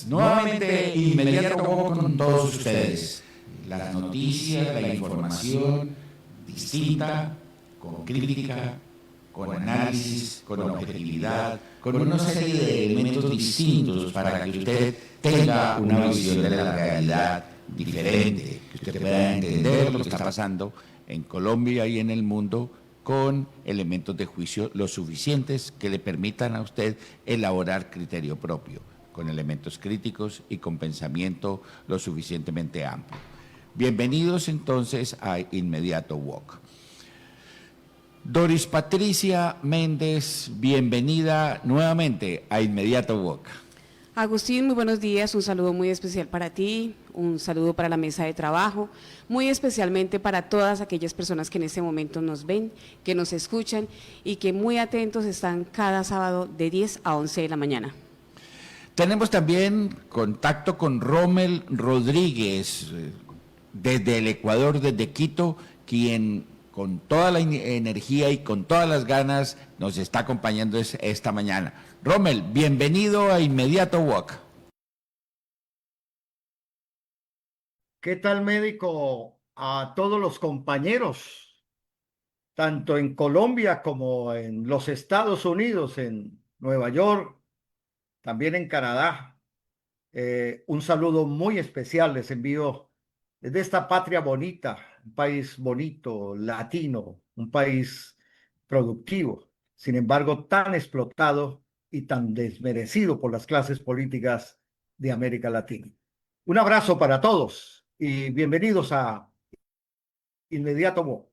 Nuevamente, inmediato con todos ustedes. Las noticias, la información distinta, con crítica, con análisis, con objetividad, con una serie de elementos distintos para que usted tenga una visión de la realidad diferente, que usted pueda entender lo que está pasando en Colombia y en el mundo con elementos de juicio lo suficientes que le permitan a usted elaborar criterio propio, con elementos críticos y con pensamiento lo suficientemente amplio. Bienvenidos entonces a Inmediato Walk. Doris Patricia Méndez, bienvenida nuevamente a Inmediato Walk. Agustín, muy buenos días, un saludo muy especial para ti, un saludo para la mesa de trabajo, muy especialmente para todas aquellas personas que en este momento nos ven, que nos escuchan y que muy atentos están cada sábado de 10 a 11 de la mañana. Tenemos también contacto con Rommel Rodríguez, desde el Ecuador, desde Quito, quien con toda la energía y con todas las ganas nos está acompañando esta mañana. Rommel, bienvenido a Inmediato Walk. ¿Qué tal, médico? A todos los compañeros, tanto en Colombia como en los Estados Unidos, en Nueva York, también en Canadá. Un saludo muy especial les envío desde esta patria bonita, un país bonito, latino, un país productivo, sin embargo tan explotado y tan desmerecido por las clases políticas de América Latina. Un abrazo para todos y bienvenidos a Inmediato Walk.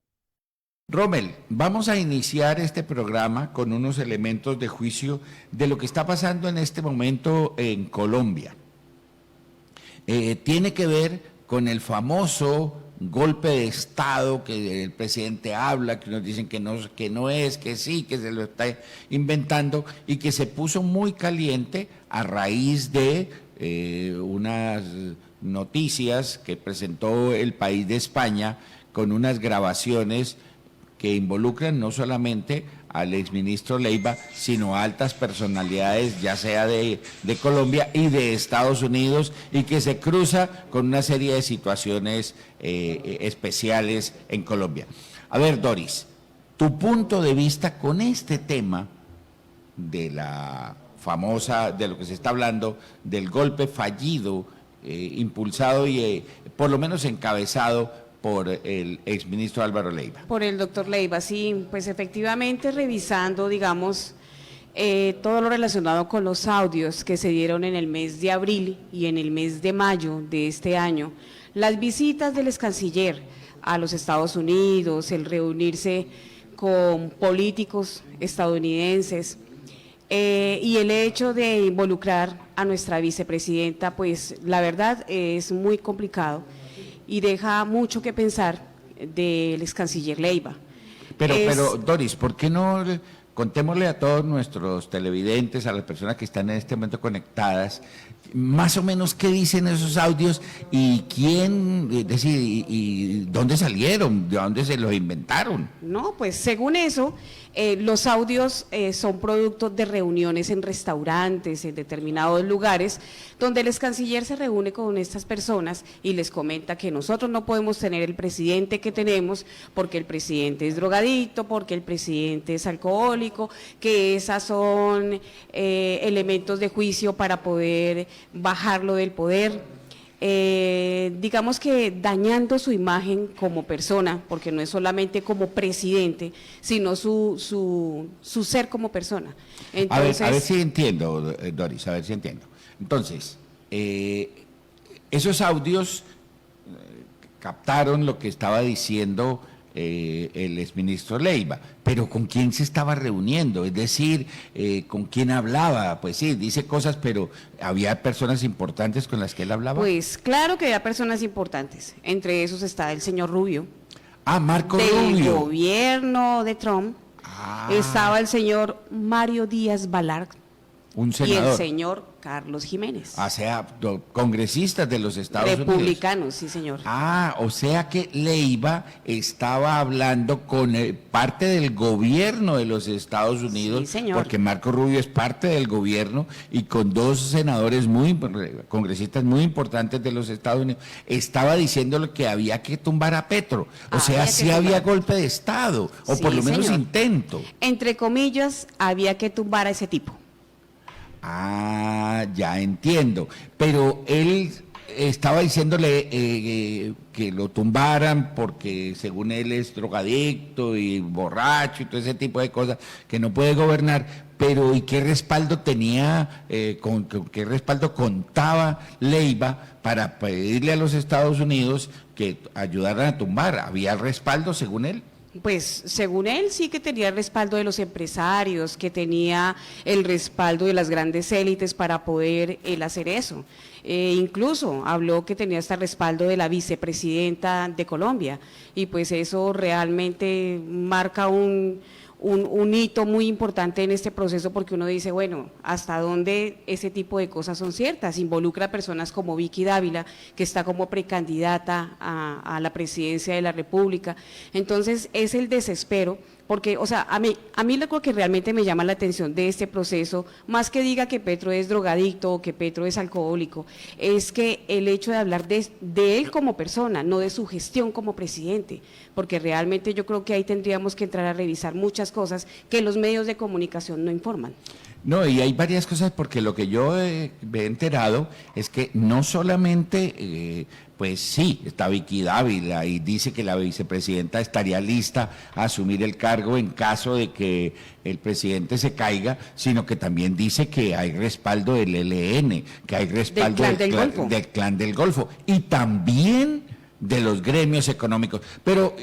Rommel, vamos a iniciar este programa con unos elementos de juicio de lo que está pasando en este momento en Colombia. Tiene que ver con el famoso golpe de Estado que el presidente habla, que nos dicen que no es, que sí, que se lo está inventando y que se puso muy caliente a raíz de unas noticias que presentó El País de España con unas grabaciones que involucran no solamente al exministro Leiva, sino a altas personalidades, ya sea de Colombia y de Estados Unidos, y que se cruza con una serie de situaciones especiales en Colombia. A ver, Doris, tu punto de vista con este tema de la famosa, de lo que se está hablando, del golpe fallido, impulsado y por lo menos encabezado por el exministro Álvaro Leiva. Por el doctor Leiva, sí, pues efectivamente revisando, digamos, todo lo relacionado con los audios que se dieron en el mes de abril y en el mes de mayo de este año, las visitas del ex canciller a los Estados Unidos, el reunirse con políticos estadounidenses y el hecho de involucrar a nuestra vicepresidenta, pues la verdad es muy complicado y deja mucho que pensar del ex canciller Leiva. Pero Doris, ¿por qué no contémosle a todos nuestros televidentes, a las personas que están en este momento conectadas, más o menos qué dicen esos audios y quién, es decir, y dónde salieron, de dónde se los inventaron? No, pues según eso, los audios son producto de reuniones en restaurantes, en determinados lugares, donde el ex canciller se reúne con estas personas y les comenta que nosotros no podemos tener el presidente que tenemos porque el presidente es drogadicto, porque el presidente es alcohólico, que esas son elementos de juicio para poder bajarlo del poder. Digamos que dañando su imagen como persona, porque no es solamente como presidente, sino su ser como persona. Entonces, a ver si entiendo, Doris, a ver si entiendo. Entonces, esos audios captaron lo que estaba diciendo el exministro Leiva, pero ¿con quién se estaba reuniendo? Es decir, ¿con quién hablaba? Pues sí, dice cosas, pero ¿había personas importantes con las que él hablaba? Pues claro que había personas importantes, entre esos está el señor Rubio. Ah, Marco del Rubio. Del gobierno de Trump. Estaba el señor Mario Díaz Balart, Un y el senador. señor Carlos Jiménez. O sea, congresistas de los Estados Unidos. Republicanos, sí, señor. Ah, o sea que Leiva estaba hablando con parte del gobierno de los Estados Unidos, Sí, señor. porque Marco Rubio es parte del gobierno, y con dos senadores congresistas muy importantes de los Estados Unidos, estaba diciéndole que había que tumbar a Petro. O sea, Había que sí había tumbar. golpe de Estado, o Sí, por lo menos señor. intento. Entre comillas, había que tumbar a ese tipo. Ah, ya entiendo. Pero él estaba diciéndole que lo tumbaran porque según él es drogadicto y borracho y todo ese tipo de cosas, que no puede gobernar. Pero ¿y qué respaldo tenía, con qué respaldo contaba Leiva para pedirle a los Estados Unidos que ayudaran a tumbar? ¿Había respaldo según él? Pues según él sí que tenía el respaldo de los empresarios, que tenía el respaldo de las grandes élites para poder él hacer eso. Incluso habló que tenía hasta respaldo de la vicepresidenta de Colombia y pues eso realmente marca un hito muy importante en este proceso porque uno dice, bueno, ¿hasta dónde ese tipo de cosas son ciertas? Involucra a personas como Vicky Dávila, que está como precandidata a la presidencia de la República. Entonces, es el desespero, porque, o sea, a mí lo que realmente me llama la atención de este proceso, más que diga que Petro es drogadicto o que Petro es alcohólico, es que el hecho de hablar de él como persona, no de su gestión como presidente, porque realmente yo creo que ahí tendríamos que entrar a revisar muchas cosas que los medios de comunicación no informan. No, y hay varias cosas porque lo que yo me he enterado es que no solamente, pues sí, está Vicky Dávila y dice que la vicepresidenta estaría lista a asumir el cargo en caso de que el presidente se caiga, sino que también dice que hay respaldo del ELN, que hay respaldo del Clan del Golfo y también de los gremios económicos. Pero,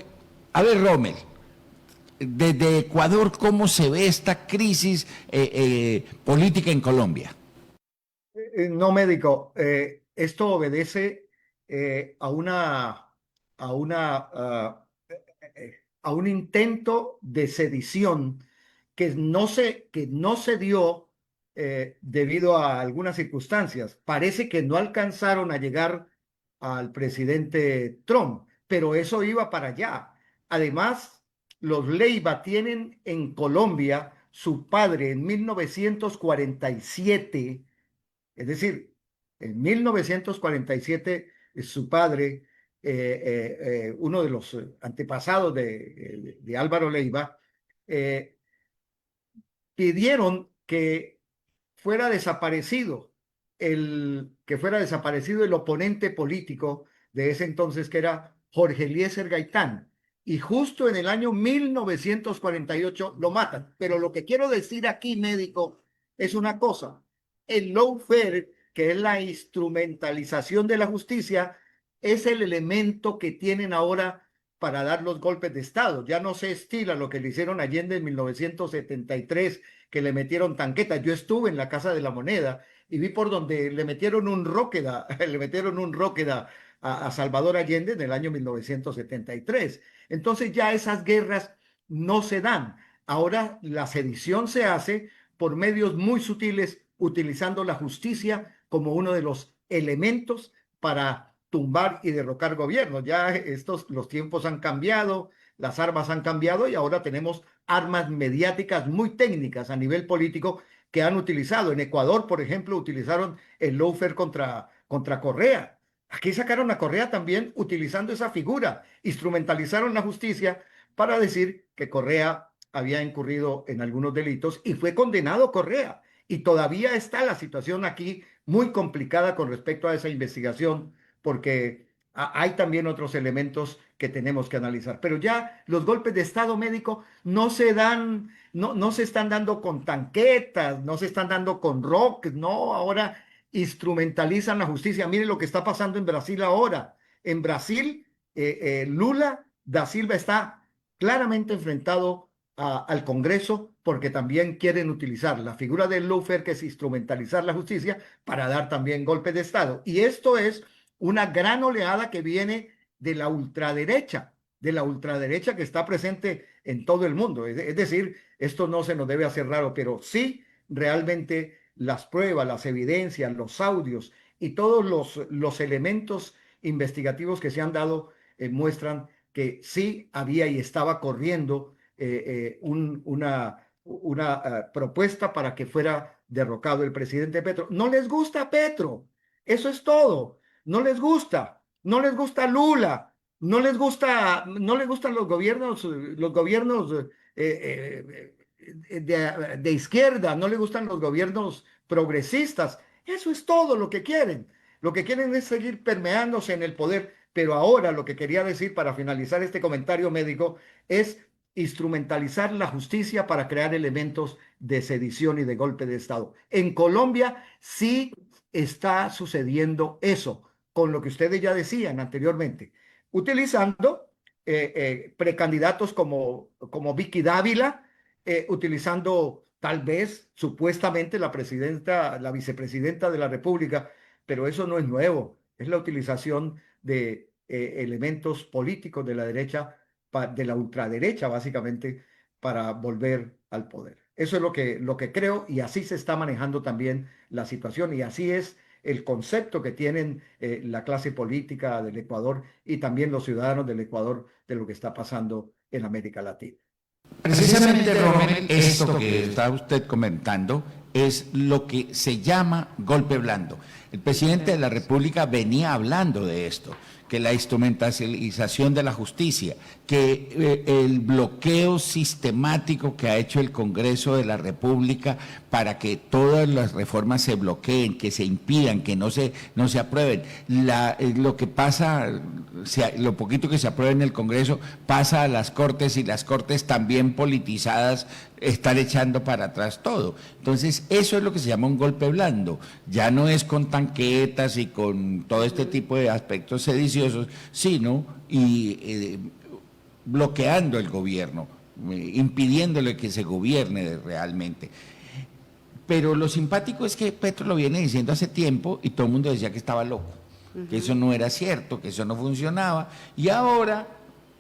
a ver, Rommel, desde Ecuador, ¿cómo se ve esta crisis política en Colombia? No, médico, esto obedece a un intento de sedición que no se dio debido a algunas circunstancias. Parece que no alcanzaron a llegar al presidente Trump, pero eso iba para allá. Además, los Leiva tienen en Colombia su padre en 1947, es decir, en 1947 su padre, uno de los antepasados de Álvaro Leiva, eh, pidieron que fuera desaparecido el oponente político de ese entonces, que era Jorge Eliezer Gaitán. Y justo en el año 1948 lo matan. Pero lo que quiero decir aquí, médico, es una cosa. El lawfare, que es la instrumentalización de la justicia, es el elemento que tienen ahora para dar los golpes de Estado. Ya no se estila lo que le hicieron a Allende en 1973, que le metieron tanquetas. Yo estuve en la Casa de la Moneda y vi por donde le metieron un róqueda, le metieron un róqueda a Salvador Allende en el año 1973. Entonces ya esas guerras no se dan. Ahora la sedición se hace por medios muy sutiles, utilizando la justicia como uno de los elementos para tumbar y derrocar gobiernos. Ya los tiempos han cambiado, las armas han cambiado y ahora tenemos armas mediáticas muy técnicas a nivel político que han utilizado. En Ecuador, por ejemplo, utilizaron el lawfare contra Correa. Aquí sacaron a Correa también utilizando esa figura. Instrumentalizaron la justicia para decir que Correa había incurrido en algunos delitos y fue condenado Correa. Y todavía está la situación aquí muy complicada con respecto a esa investigación, porque hay también otros elementos que tenemos que analizar. Pero ya los golpes de Estado médico no se dan, no se están dando con tanquetas, no se están dando con rockets, no, ahora instrumentalizan la justicia. Miren lo que está pasando en Brasil ahora. En Brasil, Lula da Silva está claramente enfrentado al Congreso porque también quieren utilizar la figura del lawfare, que es instrumentalizar la justicia, para dar también golpes de Estado. Y esto es una gran oleada que viene de la ultraderecha que está presente en todo el mundo. Es decir, esto no se nos debe hacer raro, pero sí realmente las pruebas, las evidencias, los audios y todos los elementos investigativos que se han dado muestran que sí había y estaba corriendo una propuesta para que fuera derrocado el presidente Petro. No les gusta Petro, eso es todo. No les gusta Lula, no les gustan los gobiernos de izquierda, no les gustan los gobiernos progresistas. Eso es todo lo que quieren. Lo que quieren es seguir permeándose en el poder. Pero ahora lo que quería decir para finalizar este comentario médico es instrumentalizar la justicia para crear elementos de sedición y de golpe de Estado. En Colombia sí está sucediendo eso, con lo que ustedes ya decían anteriormente, utilizando precandidatos como Vicky Dávila, utilizando tal vez supuestamente la vicepresidenta de la República, pero eso no es nuevo, es la utilización de elementos políticos de la derecha, de la ultraderecha básicamente, para volver al poder. Eso es lo que creo, y así se está manejando también la situación, y así es el concepto que tienen la clase política del Ecuador y también los ciudadanos del Ecuador de lo que está pasando en América Latina. Precisamente, Romer, esto que está usted comentando es lo que se llama golpe blando. El presidente de la República venía hablando de esto, que la instrumentalización de la justicia, que el bloqueo sistemático que ha hecho el Congreso de la República para que todas las reformas se bloqueen, que se impidan, que no se aprueben. Lo que pasa, lo poquito que se aprueba en el Congreso pasa a las Cortes, y las Cortes también politizadas están echando para atrás todo. Entonces, eso es lo que se llama un golpe blando. Ya no es con tanquetas y con todo este tipo de aspectos sediciosos, sino bloqueando el gobierno, impidiéndole que se gobierne realmente. Pero lo simpático es que Petro lo viene diciendo hace tiempo y todo el mundo decía que estaba loco, que eso no era cierto, que eso no funcionaba, y ahora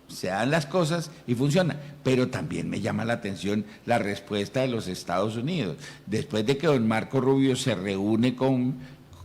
se dan las cosas y funciona. Pero también me llama la atención la respuesta de los Estados Unidos. Después de que don Marco Rubio se reúne con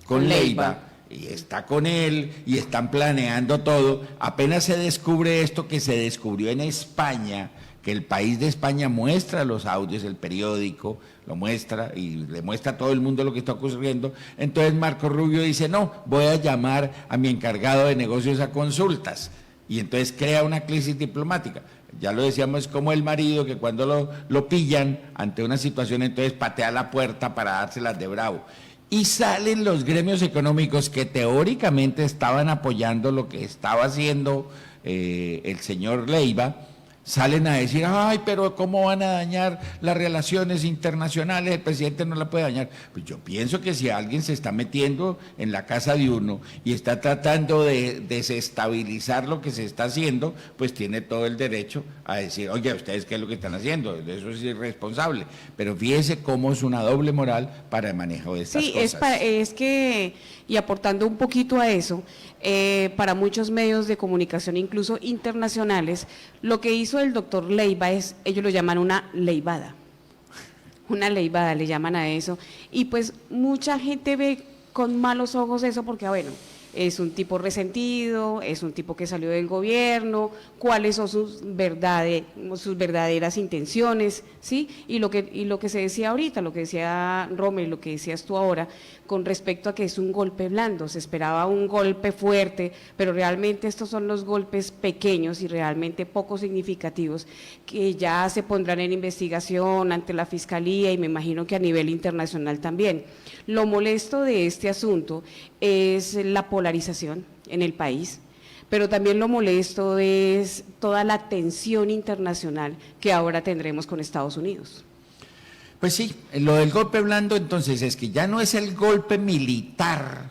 Leiva y está con él y están planeando todo, apenas se descubre esto que se descubrió en España, que el País de España muestra los audios, el periódico lo muestra y le muestra a todo el mundo lo que está ocurriendo, entonces Marco Rubio dice: no, voy a llamar a mi encargado de negocios a consultas, y entonces crea una crisis diplomática. Ya lo decíamos, como el marido que cuando lo pillan ante una situación, entonces patea la puerta para dárselas de bravo. Y salen los gremios económicos que teóricamente estaban apoyando lo que estaba haciendo el señor Leiva, salen a decir: ay, pero ¿cómo van a dañar las relaciones internacionales? El presidente no la puede dañar. Pues yo pienso que si alguien se está metiendo en la casa de uno y está tratando de desestabilizar lo que se está haciendo, pues tiene todo el derecho a decir: oye, ¿ustedes qué es lo que están haciendo? Eso es irresponsable. Pero fíjese cómo es una doble moral para el manejo de estas cosas. Sí, es que, y aportando un poquito a eso, para muchos medios de comunicación, incluso internacionales, lo que hizo el doctor Leiva es, ellos lo llaman una leivada le llaman a eso, y pues mucha gente ve con malos ojos eso porque, bueno, es un tipo resentido, es un tipo que salió del gobierno, cuáles son sus verdaderas intenciones, ¿sí? Y lo que se decía ahorita, lo que decía Romer, lo que decías tú ahora, con respecto a que es un golpe blando, se esperaba un golpe fuerte, pero realmente estos son los golpes pequeños y realmente poco significativos, que ya se pondrán en investigación ante la Fiscalía y me imagino que a nivel internacional también. Lo molesto de este asunto es la polarización en el país, pero también lo molesto es toda la tensión internacional que ahora tendremos con Estados Unidos. Pues sí, lo del golpe blando entonces es que ya no es el golpe militar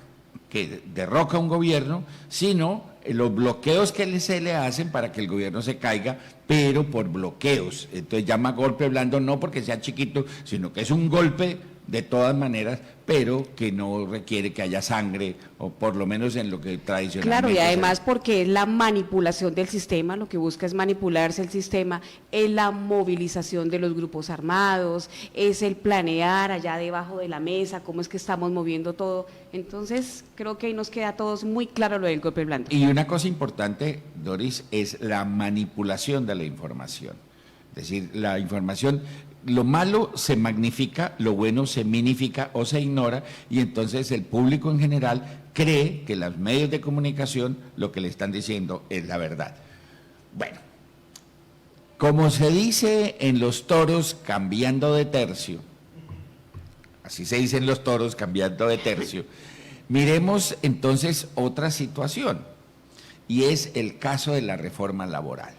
que derroca un gobierno, sino los bloqueos que se le hacen para que el gobierno se caiga, pero por bloqueos. Entonces llama golpe blando no porque sea chiquito, sino que es un golpe de todas maneras, pero que no requiere que haya sangre, o por lo menos en lo que tradicionalmente. Claro, y además porque es la manipulación del sistema, lo que busca es manipularse el sistema, es la movilización de los grupos armados, es el planear allá debajo de la mesa, cómo es que estamos moviendo todo. Entonces, creo que ahí nos queda a todos muy claro lo del golpe blando. Y una cosa importante, Doris, es la manipulación de la información. Es decir, la información, lo malo se magnifica, lo bueno se minifica o se ignora, y entonces el público en general cree que los medios de comunicación lo que le están diciendo es la verdad. Bueno, como se dice en los toros, cambiando de tercio, así se dice en los toros, cambiando de tercio, miremos entonces otra situación, y es el caso de la reforma laboral.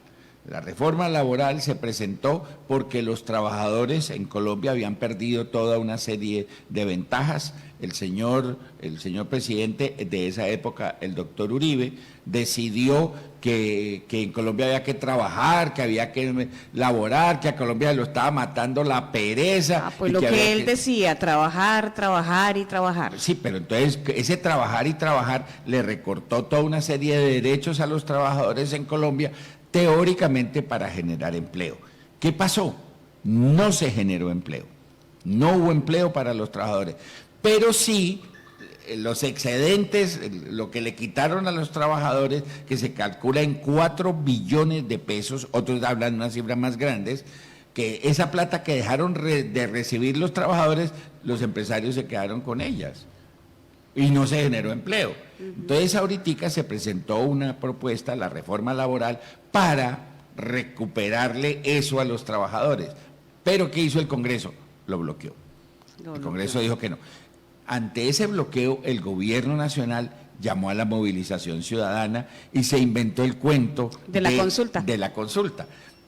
La reforma laboral se presentó porque los trabajadores en Colombia habían perdido toda una serie de ventajas. El señor presidente de esa época, el doctor Uribe, decidió que en Colombia había que trabajar, que había que laborar, que a Colombia lo estaba matando la pereza. Pues lo que él decía, trabajar, trabajar y trabajar. Sí, pero entonces ese trabajar y trabajar le recortó toda una serie de derechos a los trabajadores en Colombia, teóricamente para generar empleo. ¿Qué pasó? No se generó empleo, no hubo empleo para los trabajadores, pero sí los excedentes, lo que le quitaron a los trabajadores, que se calcula en 4 billones de pesos, otros hablan de unas cifras más grandes, que esa plata que dejaron de recibir los trabajadores, los empresarios se quedaron con ellas y no se generó empleo. Entonces ahorita se presentó una propuesta, la reforma laboral, para recuperarle eso a los trabajadores. Pero ¿qué hizo el Congreso? Lo bloqueó. El Congreso dijo que no. Ante ese bloqueo, el gobierno nacional llamó a la movilización ciudadana y se inventó el cuento de la consulta. De la consulta.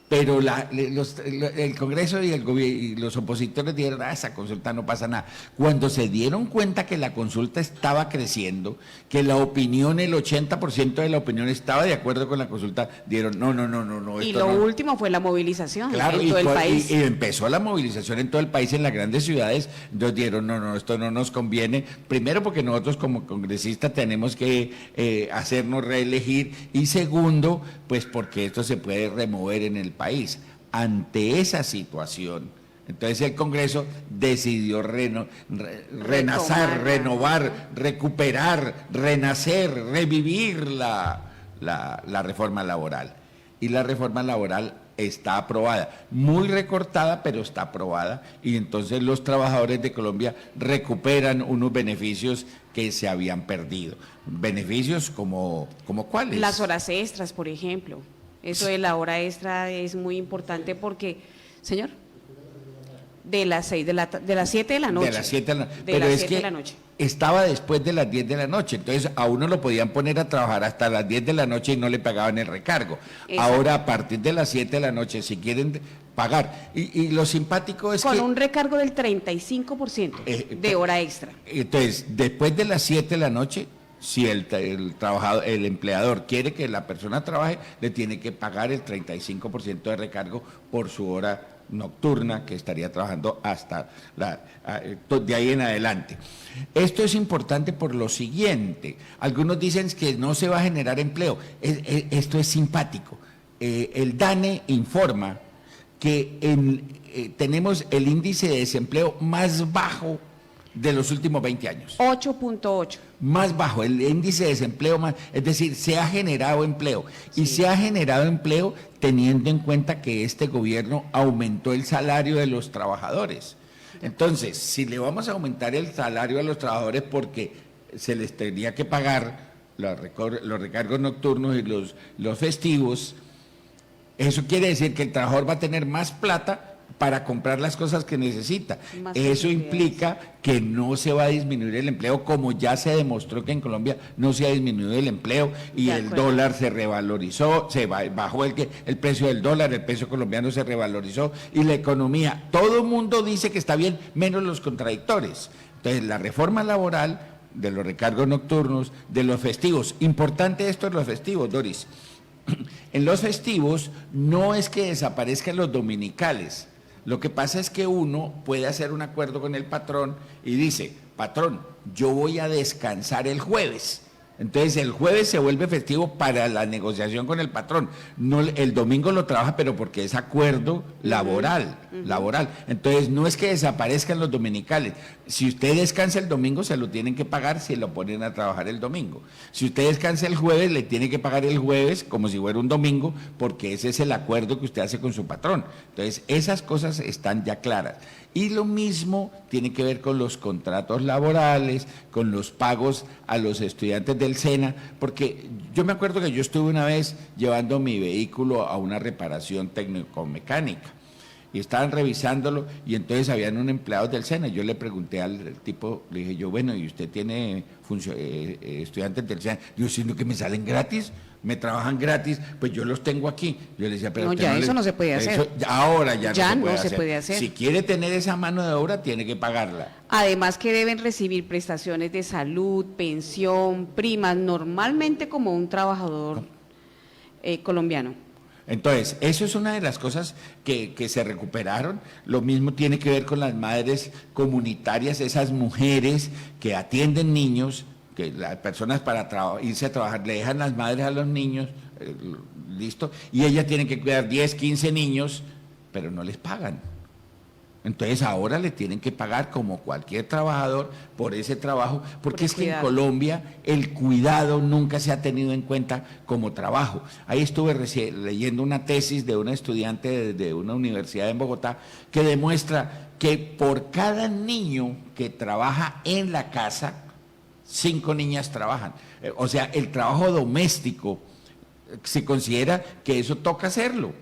Pero el Congreso y los opositores dijeron, esa consulta no pasa nada. Cuando se dieron cuenta que la consulta estaba creciendo, que la opinión, el 80% de la opinión estaba de acuerdo con la consulta, dieron, no. Y lo último fue la movilización, claro, en todo el país. Y empezó la movilización en todo el país, en las grandes ciudades, entonces dieron, no, esto no nos conviene. Primero porque nosotros como congresistas tenemos que hacernos reelegir, y segundo, pues porque esto se puede remover en el país. Ante esa situación, entonces el Congreso decidió renovar, recuperar, renacer, revivir la reforma laboral. Y la reforma laboral está aprobada, muy recortada, pero está aprobada, y entonces los trabajadores de Colombia recuperan unos beneficios que se habían perdido. Beneficios como ¿cuáles? Las horas extras, por ejemplo. Eso de la hora extra es muy importante porque, señor, de las 7 de la noche. De las 7 de la noche. De Pero las es 7 que de la noche. Estaba después de las 10 de la noche, entonces a uno lo podían poner a trabajar hasta las 10 de la noche y no le pagaban el recargo. Exacto. Ahora, a partir de las 7 de la noche, si quieren pagar, y lo simpático es con que... un recargo del 35% de hora extra. Entonces, después de las 7 de la noche, si el trabajador, el empleador quiere que la persona trabaje, le tiene que pagar el 35% de recargo por su hora nocturna, que estaría trabajando hasta de ahí en adelante. Esto es importante por lo siguiente: algunos dicen que no se va a generar empleo. Esto es simpático. El DANE informa que tenemos el índice de desempleo más bajo de los últimos 20 años. 8.8. Más bajo, el índice de desempleo más, es decir, se ha generado empleo. Sí. Y se ha generado empleo teniendo en cuenta que este gobierno aumentó el salario de los trabajadores. Entonces, si le vamos a aumentar el salario a los trabajadores porque se les tenía que pagar los recargos nocturnos y los festivos, eso quiere decir que el trabajador va a tener más plata para comprar las cosas que necesita. Eso implica que no se va a disminuir el empleo, como ya se demostró que en Colombia no se ha disminuido el empleo y el dólar se revalorizó, bajó el precio del dólar, el peso colombiano se revalorizó y la economía, todo el mundo dice que está bien, menos los contradictores. Entonces, la reforma laboral, de los recargos nocturnos, de los festivos, importante esto de los festivos, Doris. En los festivos no es que desaparezcan los dominicales Lo que pasa es que uno puede hacer un acuerdo con el patrón y dice, patrón, yo voy a descansar el jueves. Entonces el jueves se vuelve festivo para la negociación con el patrón. No, el domingo lo trabaja, pero porque es acuerdo laboral, laboral. Entonces no es que desaparezcan los dominicales. Si usted descansa el domingo, se lo tienen que pagar si lo ponen a trabajar el domingo. Si usted descansa el jueves, le tiene que pagar el jueves como si fuera un domingo, porque ese es el acuerdo que usted hace con su patrón. Entonces esas cosas están ya claras. Y lo mismo tiene que ver con los contratos laborales, con los pagos a los estudiantes del SENA, porque yo me acuerdo que yo estuve una vez llevando mi vehículo a una reparación técnico-mecánica y estaban revisándolo y entonces habían un empleado del SENA. Yo le pregunté al tipo, le dije yo, bueno, ¿y usted tiene estudiantes del SENA? Digo, sino que me salen gratis, me trabajan gratis, pues yo los tengo aquí. Yo le decía, pero no, ya eso no se puede hacer. Ahora ya no se puede hacer. Si quiere tener esa mano de obra, tiene que pagarla. Además que deben recibir prestaciones de salud, pensión, primas, normalmente como un trabajador colombiano. Entonces, eso es una de las cosas que se recuperaron. Lo mismo tiene que ver con las madres comunitarias, esas mujeres que atienden niños, que las personas para irse a trabajar le dejan las madres a los niños, listo, y ellas tienen que cuidar 10, 15 niños, pero no les pagan. Entonces ahora le tienen que pagar como cualquier trabajador por ese trabajo, porque es que en Colombia el cuidado nunca se ha tenido en cuenta como trabajo. Ahí estuve leyendo una tesis de una estudiante de una universidad en Bogotá que demuestra que por cada niño que trabaja en la casa, 5 niñas trabajan. O sea, el trabajo doméstico se considera que eso toca hacerlo,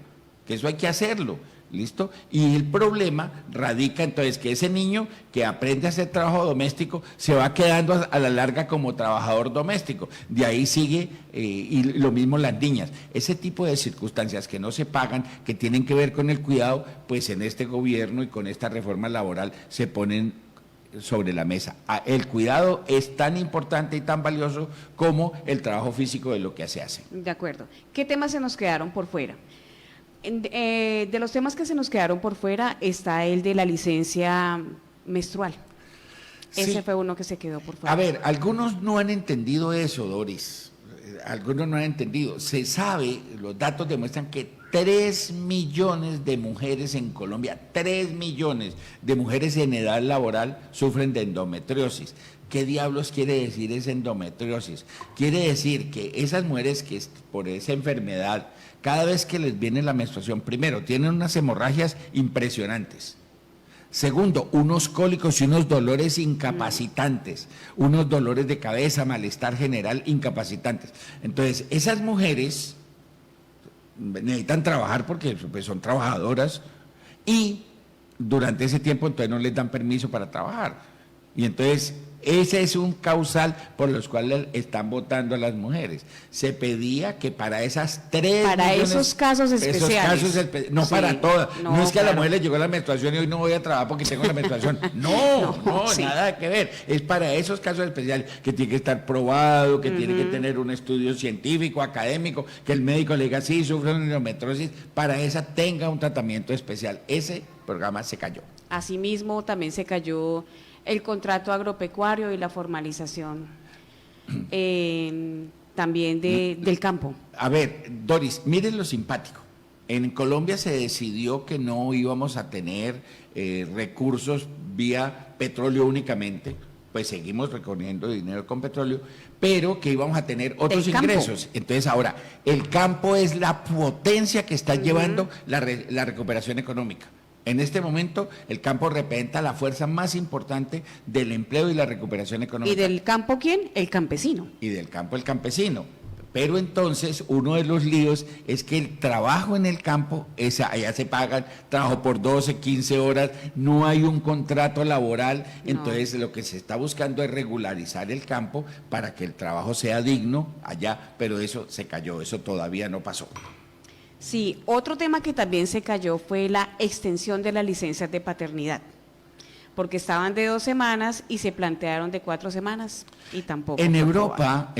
que eso hay que hacerlo. ¿Listo? Y el problema radica entonces que ese niño que aprende a hacer trabajo doméstico se va quedando a la larga como trabajador doméstico. De ahí sigue, y lo mismo las niñas. Ese tipo de circunstancias que no se pagan, que tienen que ver con el cuidado, pues en este gobierno y con esta reforma laboral se ponen sobre la mesa. El cuidado es tan importante y tan valioso como el trabajo físico de lo que se hace. De acuerdo. ¿Qué temas se nos quedaron por fuera? De los temas que se nos quedaron por fuera está el de la licencia menstrual. Ese Sí. fue uno que se quedó por fuera. A ver, algunos no han entendido eso, Doris. Algunos no han entendido. Se sabe, los datos demuestran que 3 millones de mujeres en Colombia, 3 millones de mujeres en edad laboral sufren de endometriosis. ¿Qué diablos quiere decir esa endometriosis? Quiere decir que esas mujeres que por esa enfermedad, cada vez que les viene la menstruación, primero, tienen unas hemorragias impresionantes. Segundo, unos cólicos y unos dolores incapacitantes, unos dolores de cabeza, malestar general incapacitantes. Entonces, esas mujeres necesitan trabajar porque pues, son trabajadoras y durante ese tiempo entonces no les dan permiso para trabajar. Y entonces ese es un causal por los cuales están votando a las mujeres. Se pedía que para esas 3 para millones, esos casos especiales. No Sí, para todas. No es que a la claro. mujer le llegó la menstruación y hoy no voy a trabajar porque tengo la menstruación. No, sí. nada que ver. Es para esos casos especiales que tiene que estar probado, que tiene que tener un estudio científico, académico, que el médico le diga, sí, sufre una endometriosis, para esa tenga un tratamiento especial. Ese programa se cayó. Asimismo, también se cayó el contrato agropecuario y la formalización también del campo. A ver, Doris, miren lo simpático. En Colombia se decidió que no íbamos a tener recursos vía petróleo únicamente, pues seguimos recogiendo dinero con petróleo, pero que íbamos a tener otros Del campo. ingresos. Entonces ahora, el campo es la potencia que está llevando la recuperación económica. En este momento, el campo representa la fuerza más importante del empleo y la recuperación económica. ¿Y del campo quién? El campesino. Y del campo el campesino. Pero entonces uno de los líos es que el trabajo en el campo, allá se pagan trabajo por 12, 15 horas, no hay un contrato laboral, entonces lo que se está buscando es regularizar el campo para que el trabajo sea digno allá, pero eso se cayó, eso todavía no pasó. Sí, otro tema que también se cayó fue la extensión de las licencias de paternidad, porque estaban de 2 semanas y se plantearon de 4 semanas y tampoco. En fue Europa,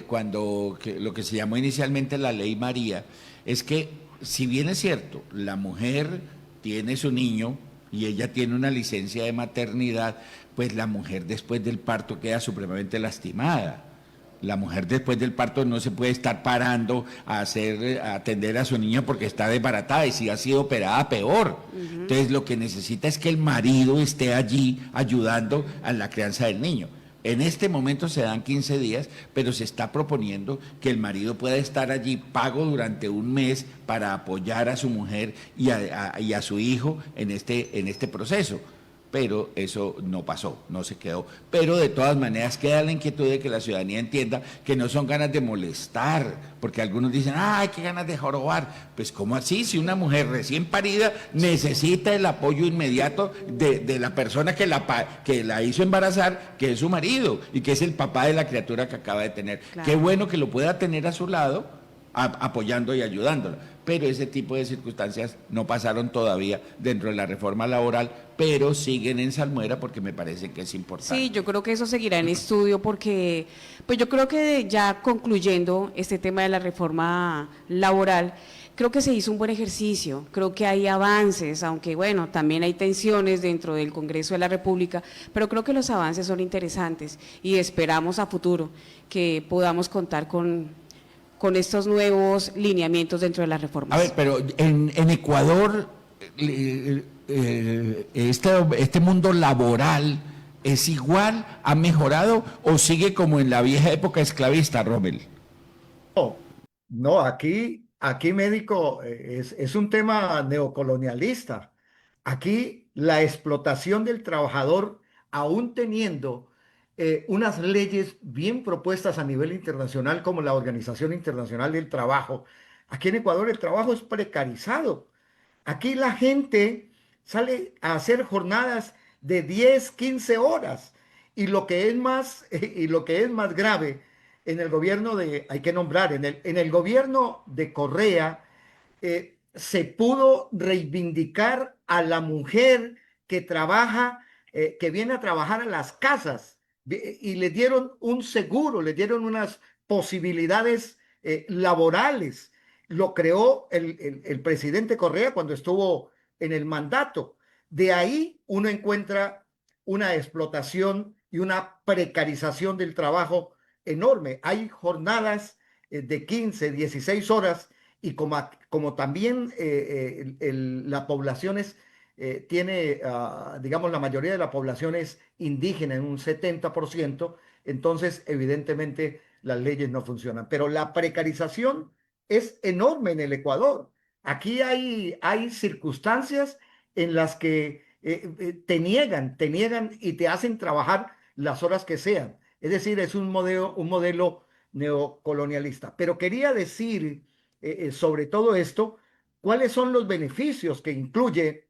cuando lo que se llamó inicialmente la Ley María, es que si bien es cierto, la mujer tiene su niño y ella tiene una licencia de maternidad, pues la mujer después del parto queda supremamente lastimada. La mujer después del parto no se puede estar parando a atender a su niño porque está desbaratada, y si ha sido operada, peor. Entonces lo que necesita es que el marido esté allí ayudando a la crianza del niño. En este momento se dan 15 días, pero se está proponiendo que el marido pueda estar allí pago durante un mes para apoyar a su mujer y a su hijo en este proceso. Pero eso no pasó, no se quedó. Pero de todas maneras queda la inquietud de que la ciudadanía entienda que no son ganas de molestar, porque algunos dicen, ¡ay, qué ganas de jorobar! Pues ¿cómo así? Si una mujer recién parida necesita el apoyo inmediato de la persona que la hizo embarazar, que es su marido y que es el papá de la criatura que acaba de tener. Claro. Qué bueno que lo pueda tener a su lado, apoyando y ayudándola. Pero ese tipo de circunstancias no pasaron todavía dentro de la reforma laboral, pero siguen en salmuera porque me parece que es importante. Sí, yo creo que eso seguirá en estudio porque, pues yo creo que ya concluyendo este tema de la reforma laboral, creo que se hizo un buen ejercicio, creo que hay avances, aunque bueno, también hay tensiones dentro del Congreso de la República, pero creo que los avances son interesantes y esperamos a futuro que podamos contar con estos nuevos lineamientos dentro de las reformas. A ver, pero en Ecuador, este mundo laboral es igual, ha mejorado o sigue como en la vieja época esclavista, Rommel. No, no, aquí médico, es un tema neocolonialista. Aquí la explotación del trabajador, aún teniendo unas leyes bien propuestas a nivel internacional como la Organización Internacional del Trabajo, aquí en Ecuador el trabajo es precarizado. Aquí la gente sale a hacer jornadas de 10, 15 horas. Y lo que es más, y lo que es más grave, en el gobierno hay que nombrar, en el gobierno de Correa, se pudo reivindicar a la mujer que trabaja, que viene a trabajar a las casas, y le dieron un seguro, le dieron unas posibilidades laborales. Lo creó el presidente Correa cuando estuvo en el mandato. De ahí uno encuentra una explotación y una precarización del trabajo enorme. Hay jornadas de 15, 16 horas, y como también la población tiene, digamos, la mayoría de la población es indígena en un 70%, entonces evidentemente las leyes no funcionan. Pero la precarización es enorme en el Ecuador. Aquí hay circunstancias en las que te niegan y te hacen trabajar las horas que sean. Es decir, es un modelo neocolonialista. Pero quería decir sobre todo esto, cuáles son los beneficios que incluye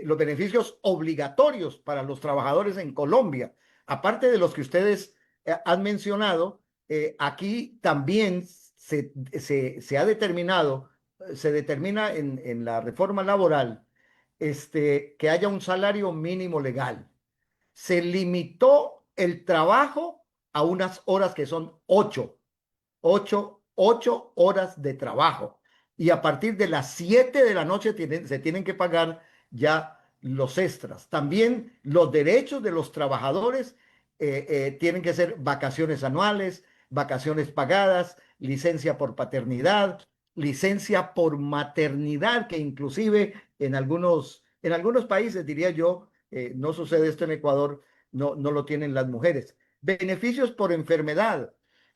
los beneficios obligatorios para los trabajadores en Colombia. Aparte de los que ustedes han mencionado, aquí también se ha determinado, se determina en la reforma laboral, que haya un salario mínimo legal. Se limitó el trabajo a unas horas que son 8 horas de trabajo. Y a partir de las 7 de la noche se tienen que pagar ya los extras. También los derechos de los trabajadores tienen que ser vacaciones anuales, vacaciones pagadas, licencia por paternidad, licencia por maternidad, que inclusive en algunos países, diría yo, no sucede esto en Ecuador, no lo tienen las mujeres. Beneficios por enfermedad,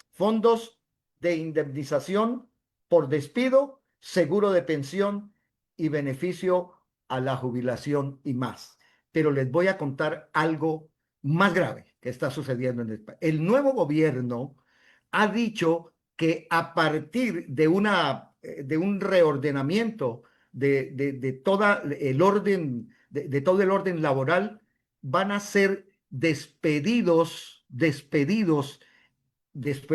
fondos de indemnización por despido, seguro de pensión y beneficio a la jubilación y más. Pero les voy a contar algo más grave que está sucediendo en España. El nuevo gobierno ha dicho que a partir de un reordenamiento de todo el orden laboral, van a ser despedidos después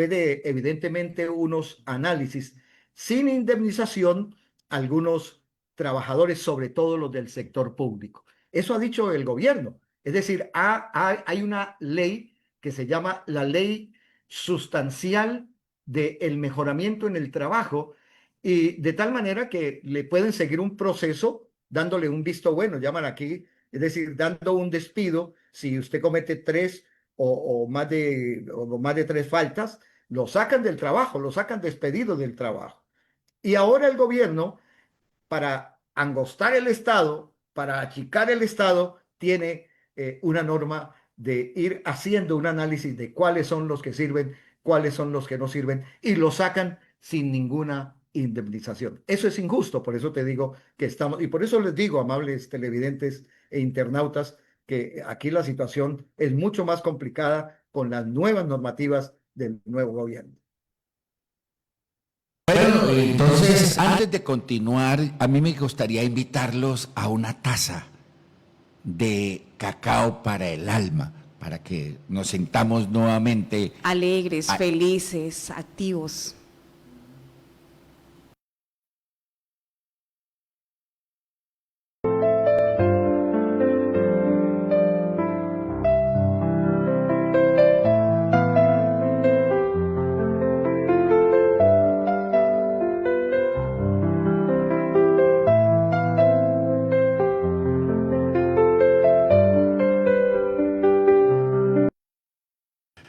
de, evidentemente, unos análisis sin indemnización, algunos trabajadores, sobre todo los del sector público. Eso ha dicho el gobierno. Es decir, hay una ley que se llama la Ley Sustancial del Mejoramiento en el Trabajo, y de tal manera que le pueden seguir un proceso dándole un visto bueno, llaman aquí, es decir, dando un despido si usted comete tres o más de tres faltas, lo sacan del trabajo, lo sacan despedido del trabajo. Y ahora el gobierno, para angostar el Estado, para achicar el Estado, tiene una norma de ir haciendo un análisis de cuáles son los que sirven, cuáles son los que no sirven, y lo sacan sin ninguna indemnización. Eso es injusto, por eso te digo que estamos, y por eso les digo, amables televidentes e internautas, que aquí la situación es mucho más complicada con las nuevas normativas del nuevo gobierno. Bueno, entonces, antes de continuar, a mí me gustaría invitarlos a una taza de cacao para el alma, para que nos sentamos nuevamente. Alegres, felices, activos.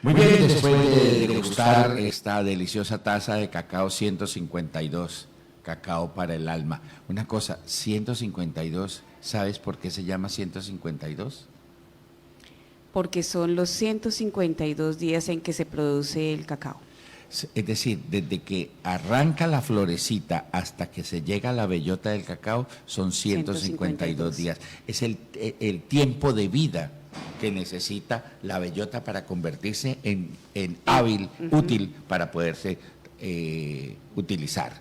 Muy bien, después de degustar esta deliciosa taza de cacao 152, cacao para el alma. Una cosa, 152, ¿sabes por qué se llama 152? Porque son los 152 días en que se produce el cacao. Es decir, desde que arranca la florecita hasta que se llega a la bellota del cacao son 152 días. Es el tiempo de vida que necesita la bellota para convertirse en hábil, útil para poderse utilizar.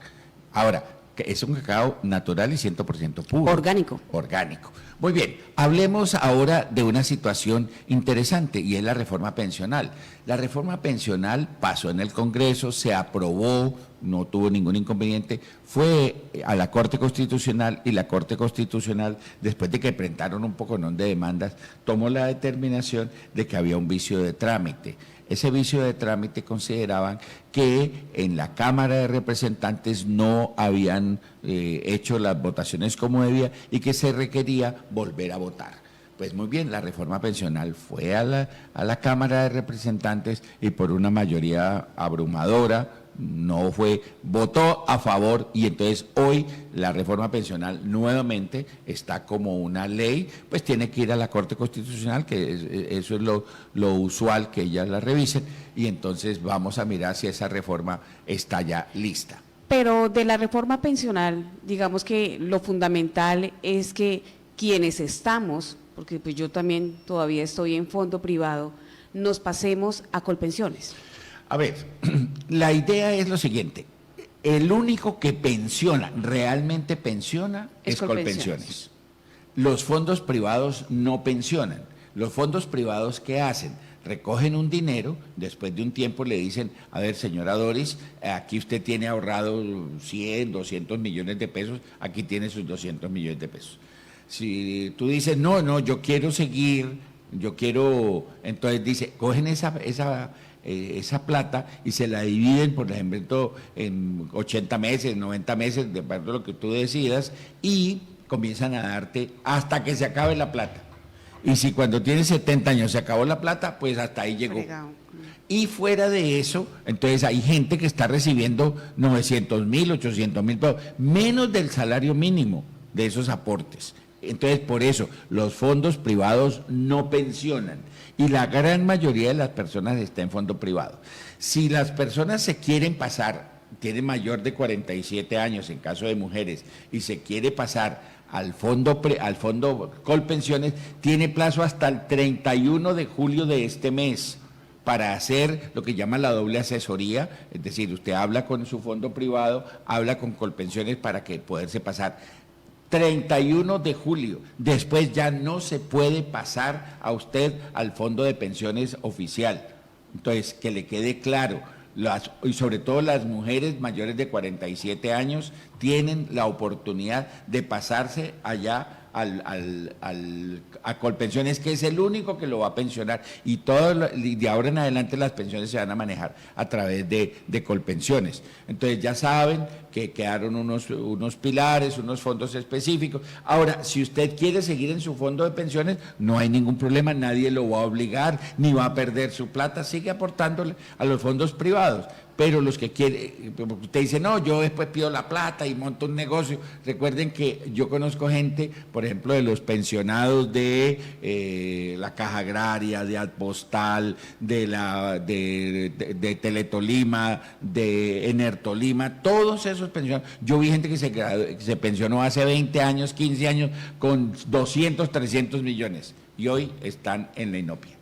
Ahora, es un cacao natural y 100% puro. Orgánico. Orgánico. Muy bien, hablemos ahora de una situación interesante y es la reforma pensional. La reforma pensional pasó en el Congreso, se aprobó, no tuvo ningún inconveniente, fue a la Corte Constitucional y la Corte Constitucional, después de que presentaron un poconón de demandas, tomó la determinación de que había un vicio de trámite. Ese vicio de trámite consideraban que en la Cámara de Representantes no habían hecho las votaciones como debía y que se requería volver a votar. Pues muy bien, la reforma pensional fue a la Cámara de Representantes y por una mayoría abrumadora no fue, votó a favor y entonces hoy la reforma pensional nuevamente está como una ley, pues tiene que ir a la Corte Constitucional, eso es lo usual que ellas la revisen y entonces vamos a mirar si esa reforma está ya lista. Pero de la reforma pensional, digamos que lo fundamental es que quienes estamos, porque pues yo también todavía estoy en fondo privado, nos pasemos a Colpensiones. A ver, la idea es lo siguiente, el único que pensiona, realmente pensiona, es Colpensiones. Los fondos privados no pensionan. Los fondos privados, ¿qué hacen? Recogen un dinero, después de un tiempo le dicen, a ver, señora Doris, aquí usted tiene ahorrado 100, 200 millones de pesos, aquí tiene sus 200 millones de pesos. Si tú dices, no, yo quiero seguir, entonces dice, cogen esa plata y se la dividen, por ejemplo, en 80 meses, 90 meses, de acuerdo a lo que tú decidas, y comienzan a darte hasta que se acabe la plata. Y si cuando tienes 70 años se acabó la plata, pues hasta ahí llegó. Y fuera de eso, entonces hay gente que está recibiendo 900.000, 800.000 pesos, menos del salario mínimo de esos aportes. Entonces, por eso, los fondos privados no pensionan y la gran mayoría de las personas está en fondo privado. Si las personas se quieren pasar, tienen mayor de 47 años en caso de mujeres, y se quiere pasar al fondo Colpensiones, tiene plazo hasta el 31 de julio de este mes para hacer lo que llama la doble asesoría, es decir, usted habla con su fondo privado, habla con Colpensiones para que poderse pasar. 31 de julio, después ya no se puede pasar a usted al fondo de pensiones oficial. Entonces, que le quede claro, y sobre todo las mujeres mayores de 47 años tienen la oportunidad de pasarse allá a Colpensiones, que es el único que lo va a pensionar, y y de ahora en adelante las pensiones se van a manejar a través de Colpensiones. Entonces ya saben que quedaron unos pilares, unos fondos específicos. Ahora, si usted quiere seguir en su fondo de pensiones, no hay ningún problema, nadie lo va a obligar, ni va a perder su plata, sigue aportándole a los fondos privados. Pero los que quieren, usted dice, no, yo después pido la plata y monto un negocio. Recuerden que yo conozco gente, por ejemplo, de los pensionados de la Caja Agraria, de Adpostal, de Teletolima, de Enertolima, todos esos pensionados. Yo vi gente que se pensionó hace 20 años, 15 años, con 200, 300 millones, y hoy están en la inopia.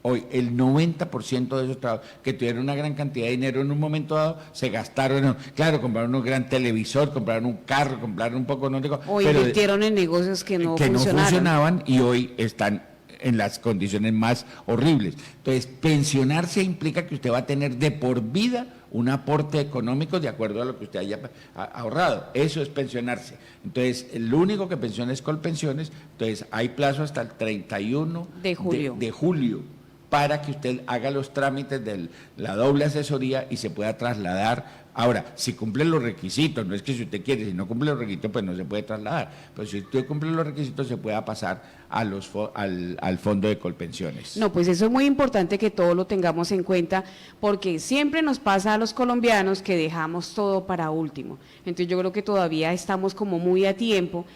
Hoy el 90% de esos trabajos que tuvieron una gran cantidad de dinero en un momento dado se gastaron, claro, compraron un gran televisor, compraron un carro, compraron un poco, no digo, O invirtieron en negocios que no funcionaban, y hoy están en las condiciones más horribles. Entonces, pensionarse implica que usted va a tener de por vida un aporte económico de acuerdo a lo que usted haya ahorrado. Eso es pensionarse. Entonces, el único que pensiona es Colpensiones. Entonces, hay plazo hasta el 31 de julio para que usted haga los trámites de la doble asesoría y se pueda trasladar. Ahora, si cumple los requisitos, no es que si usted quiere, si no cumple los requisitos, pues no se puede trasladar. Pero si usted cumple los requisitos, se pueda pasar al fondo de Colpensiones. No, pues eso es muy importante que todo lo tengamos en cuenta, porque siempre nos pasa a los colombianos que dejamos todo para último. Entonces yo creo que todavía estamos como muy a tiempo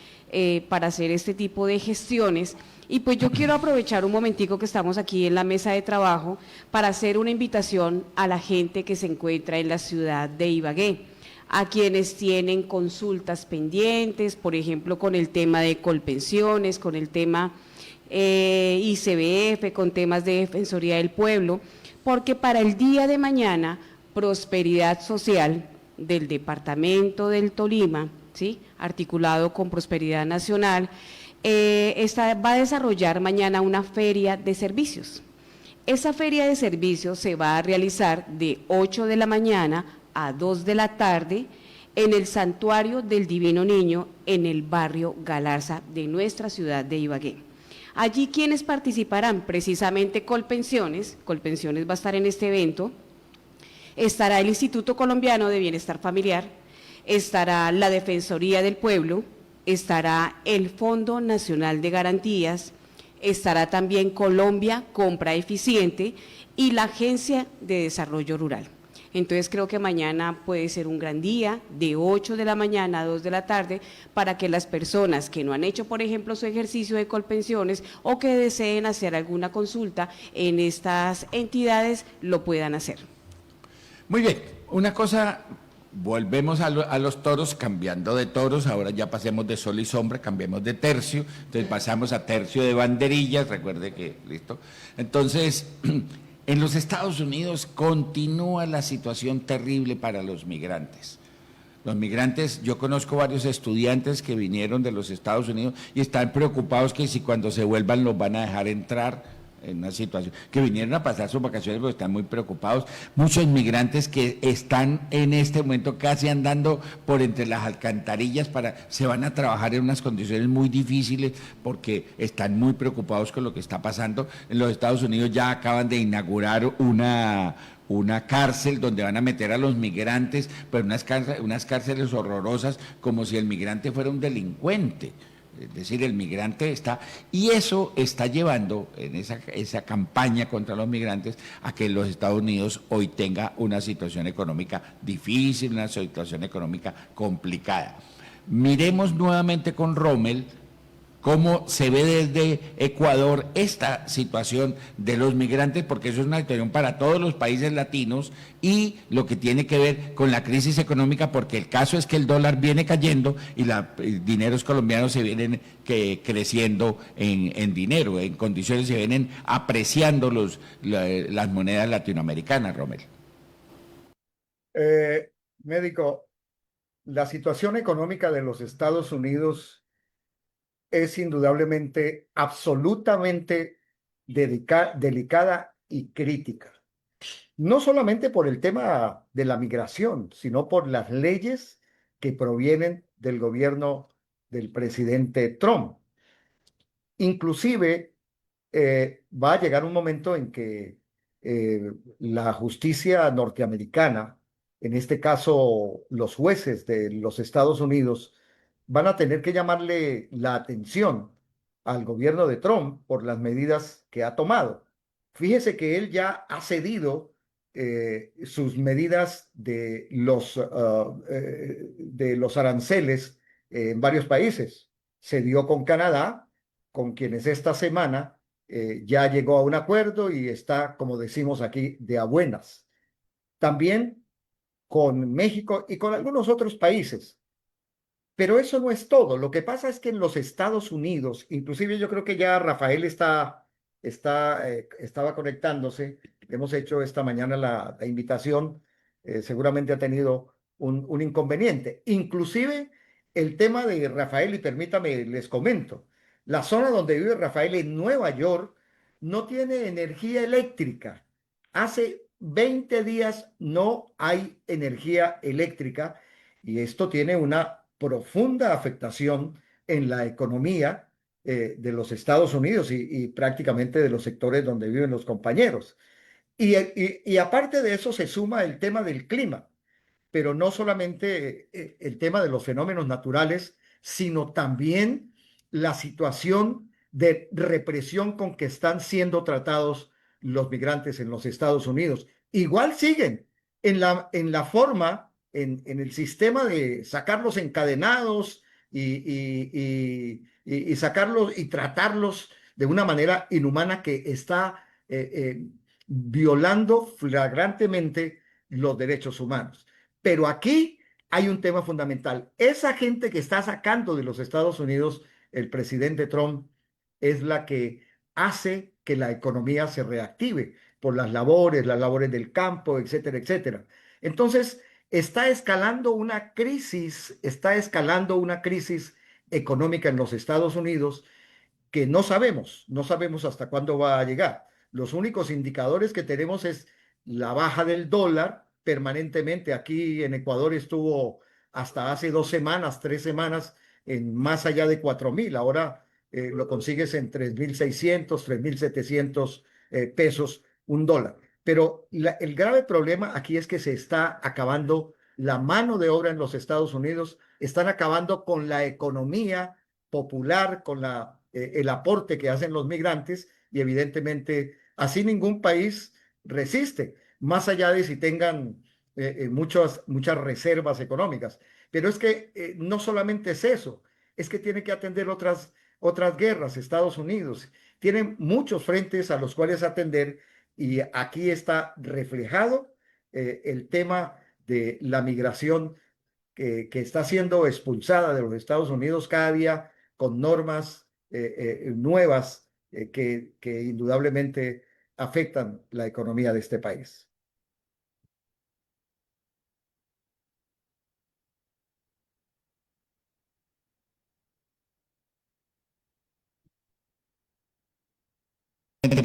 para hacer este tipo de gestiones. Y pues yo quiero aprovechar un momentico que estamos aquí en la mesa de trabajo para hacer una invitación a la gente que se encuentra en la ciudad de Ibagué, a quienes tienen consultas pendientes, por ejemplo, con el tema de Colpensiones, con el tema ICBF, con temas de Defensoría del Pueblo, porque para el día de mañana, Prosperidad Social del Departamento del Tolima, ¿sí?, articulado con Prosperidad Nacional, va a desarrollar mañana una feria de servicios. Esa feria de servicios se va a realizar de 8 de la mañana a 2 de la tarde en el Santuario del Divino Niño, en el barrio Galarza de nuestra ciudad de Ibagué. Allí quienes participarán, precisamente Colpensiones va a estar en este evento, estará el Instituto Colombiano de Bienestar Familiar, estará la Defensoría del Pueblo, estará el Fondo Nacional de Garantías, estará también Colombia Compra Eficiente y la Agencia de Desarrollo Rural. Entonces creo que mañana puede ser un gran día, de 8 de la mañana a 2 de la tarde, para que las personas que no han hecho, por ejemplo, su ejercicio de Colpensiones o que deseen hacer alguna consulta en estas entidades, lo puedan hacer. Muy bien, una cosa. Volvemos a los toros, cambiando de toros, ahora ya pasemos de sol y sombra, cambiemos de tercio, entonces pasamos a tercio de banderillas, recuerde que, listo. Entonces, en los Estados Unidos continúa la situación terrible para los migrantes. Los migrantes, yo conozco varios estudiantes que vinieron de los Estados Unidos y están preocupados que si cuando se vuelvan los van a dejar entrar, en una situación, que vinieron a pasar sus vacaciones porque están muy preocupados. Muchos inmigrantes que están en este momento casi andando por entre las alcantarillas se van a trabajar en unas condiciones muy difíciles porque están muy preocupados con lo que está pasando. En los Estados Unidos ya acaban de inaugurar una cárcel donde van a meter a los migrantes, pero unas cárceles horrorosas, como si el migrante fuera un delincuente. Es decir, el migrante está, y eso está llevando en esa campaña contra los migrantes a que los Estados Unidos hoy tenga una situación económica difícil, una situación económica complicada. Miremos nuevamente con Rommel cómo se ve desde Ecuador esta situación de los migrantes, porque eso es una situación para todos los países latinos y lo que tiene que ver con la crisis económica, porque el caso es que el dólar viene cayendo y los dineros colombianos se vienen creciendo en dinero, en condiciones se vienen apreciando las monedas latinoamericanas, Rommel. Médico, la situación económica de los Estados Unidos es indudablemente absolutamente delicada y crítica. No solamente por el tema de la migración, sino por las leyes que provienen del gobierno del presidente Trump. Inclusive va a llegar un momento en que la justicia norteamericana, en este caso los jueces de los Estados Unidos, van a tener que llamarle la atención al gobierno de Trump por las medidas que ha tomado. Fíjese que él ya ha cedido sus medidas de los aranceles en varios países. Se dio con Canadá, con quienes esta semana ya llegó a un acuerdo y está, como decimos aquí, de a buenas. También con México y con algunos otros países. Pero eso no es todo. Lo que pasa es que en los Estados Unidos, inclusive yo creo que ya Rafael estaba conectándose. Hemos hecho esta mañana la invitación. Seguramente ha tenido un inconveniente. Inclusive el tema de Rafael, y permítame, les comento, la zona donde vive Rafael en Nueva York no tiene energía eléctrica. Hace 20 días no hay energía eléctrica y esto tiene una profunda afectación en la economía de los Estados Unidos y prácticamente de los sectores donde viven los compañeros. Y aparte de eso se suma el tema del clima, pero no solamente el tema de los fenómenos naturales, sino también la situación de represión con que están siendo tratados los migrantes en los Estados Unidos. Igual siguen en la forma, en el sistema de sacarlos encadenados y sacarlos y tratarlos de una manera inhumana que está violando flagrantemente los derechos humanos. Pero aquí hay un tema fundamental. Esa gente que está sacando de los Estados Unidos el presidente Trump es la que hace que la economía se reactive por las labores del campo, etcétera, etcétera. Entonces, está escalando una crisis económica en los Estados Unidos que no sabemos hasta cuándo va a llegar. Los únicos indicadores que tenemos es la baja del dólar permanentemente. Aquí en Ecuador estuvo hasta hace 2 semanas, 3 semanas, en más allá de 4.000. Ahora lo consigues en 3.600, 3.700 pesos un dólar. Pero el grave problema aquí es que se está acabando la mano de obra en los Estados Unidos, están acabando con la economía popular, con el aporte que hacen los migrantes y evidentemente así ningún país resiste, más allá de si tengan muchas reservas económicas. Pero es que no solamente es eso, es que tiene que atender otras guerras, Estados Unidos. Tienen muchos frentes a los cuales atender y aquí está reflejado el tema de la migración que está siendo expulsada de los Estados Unidos cada día con normas nuevas que indudablemente afectan la economía de este país.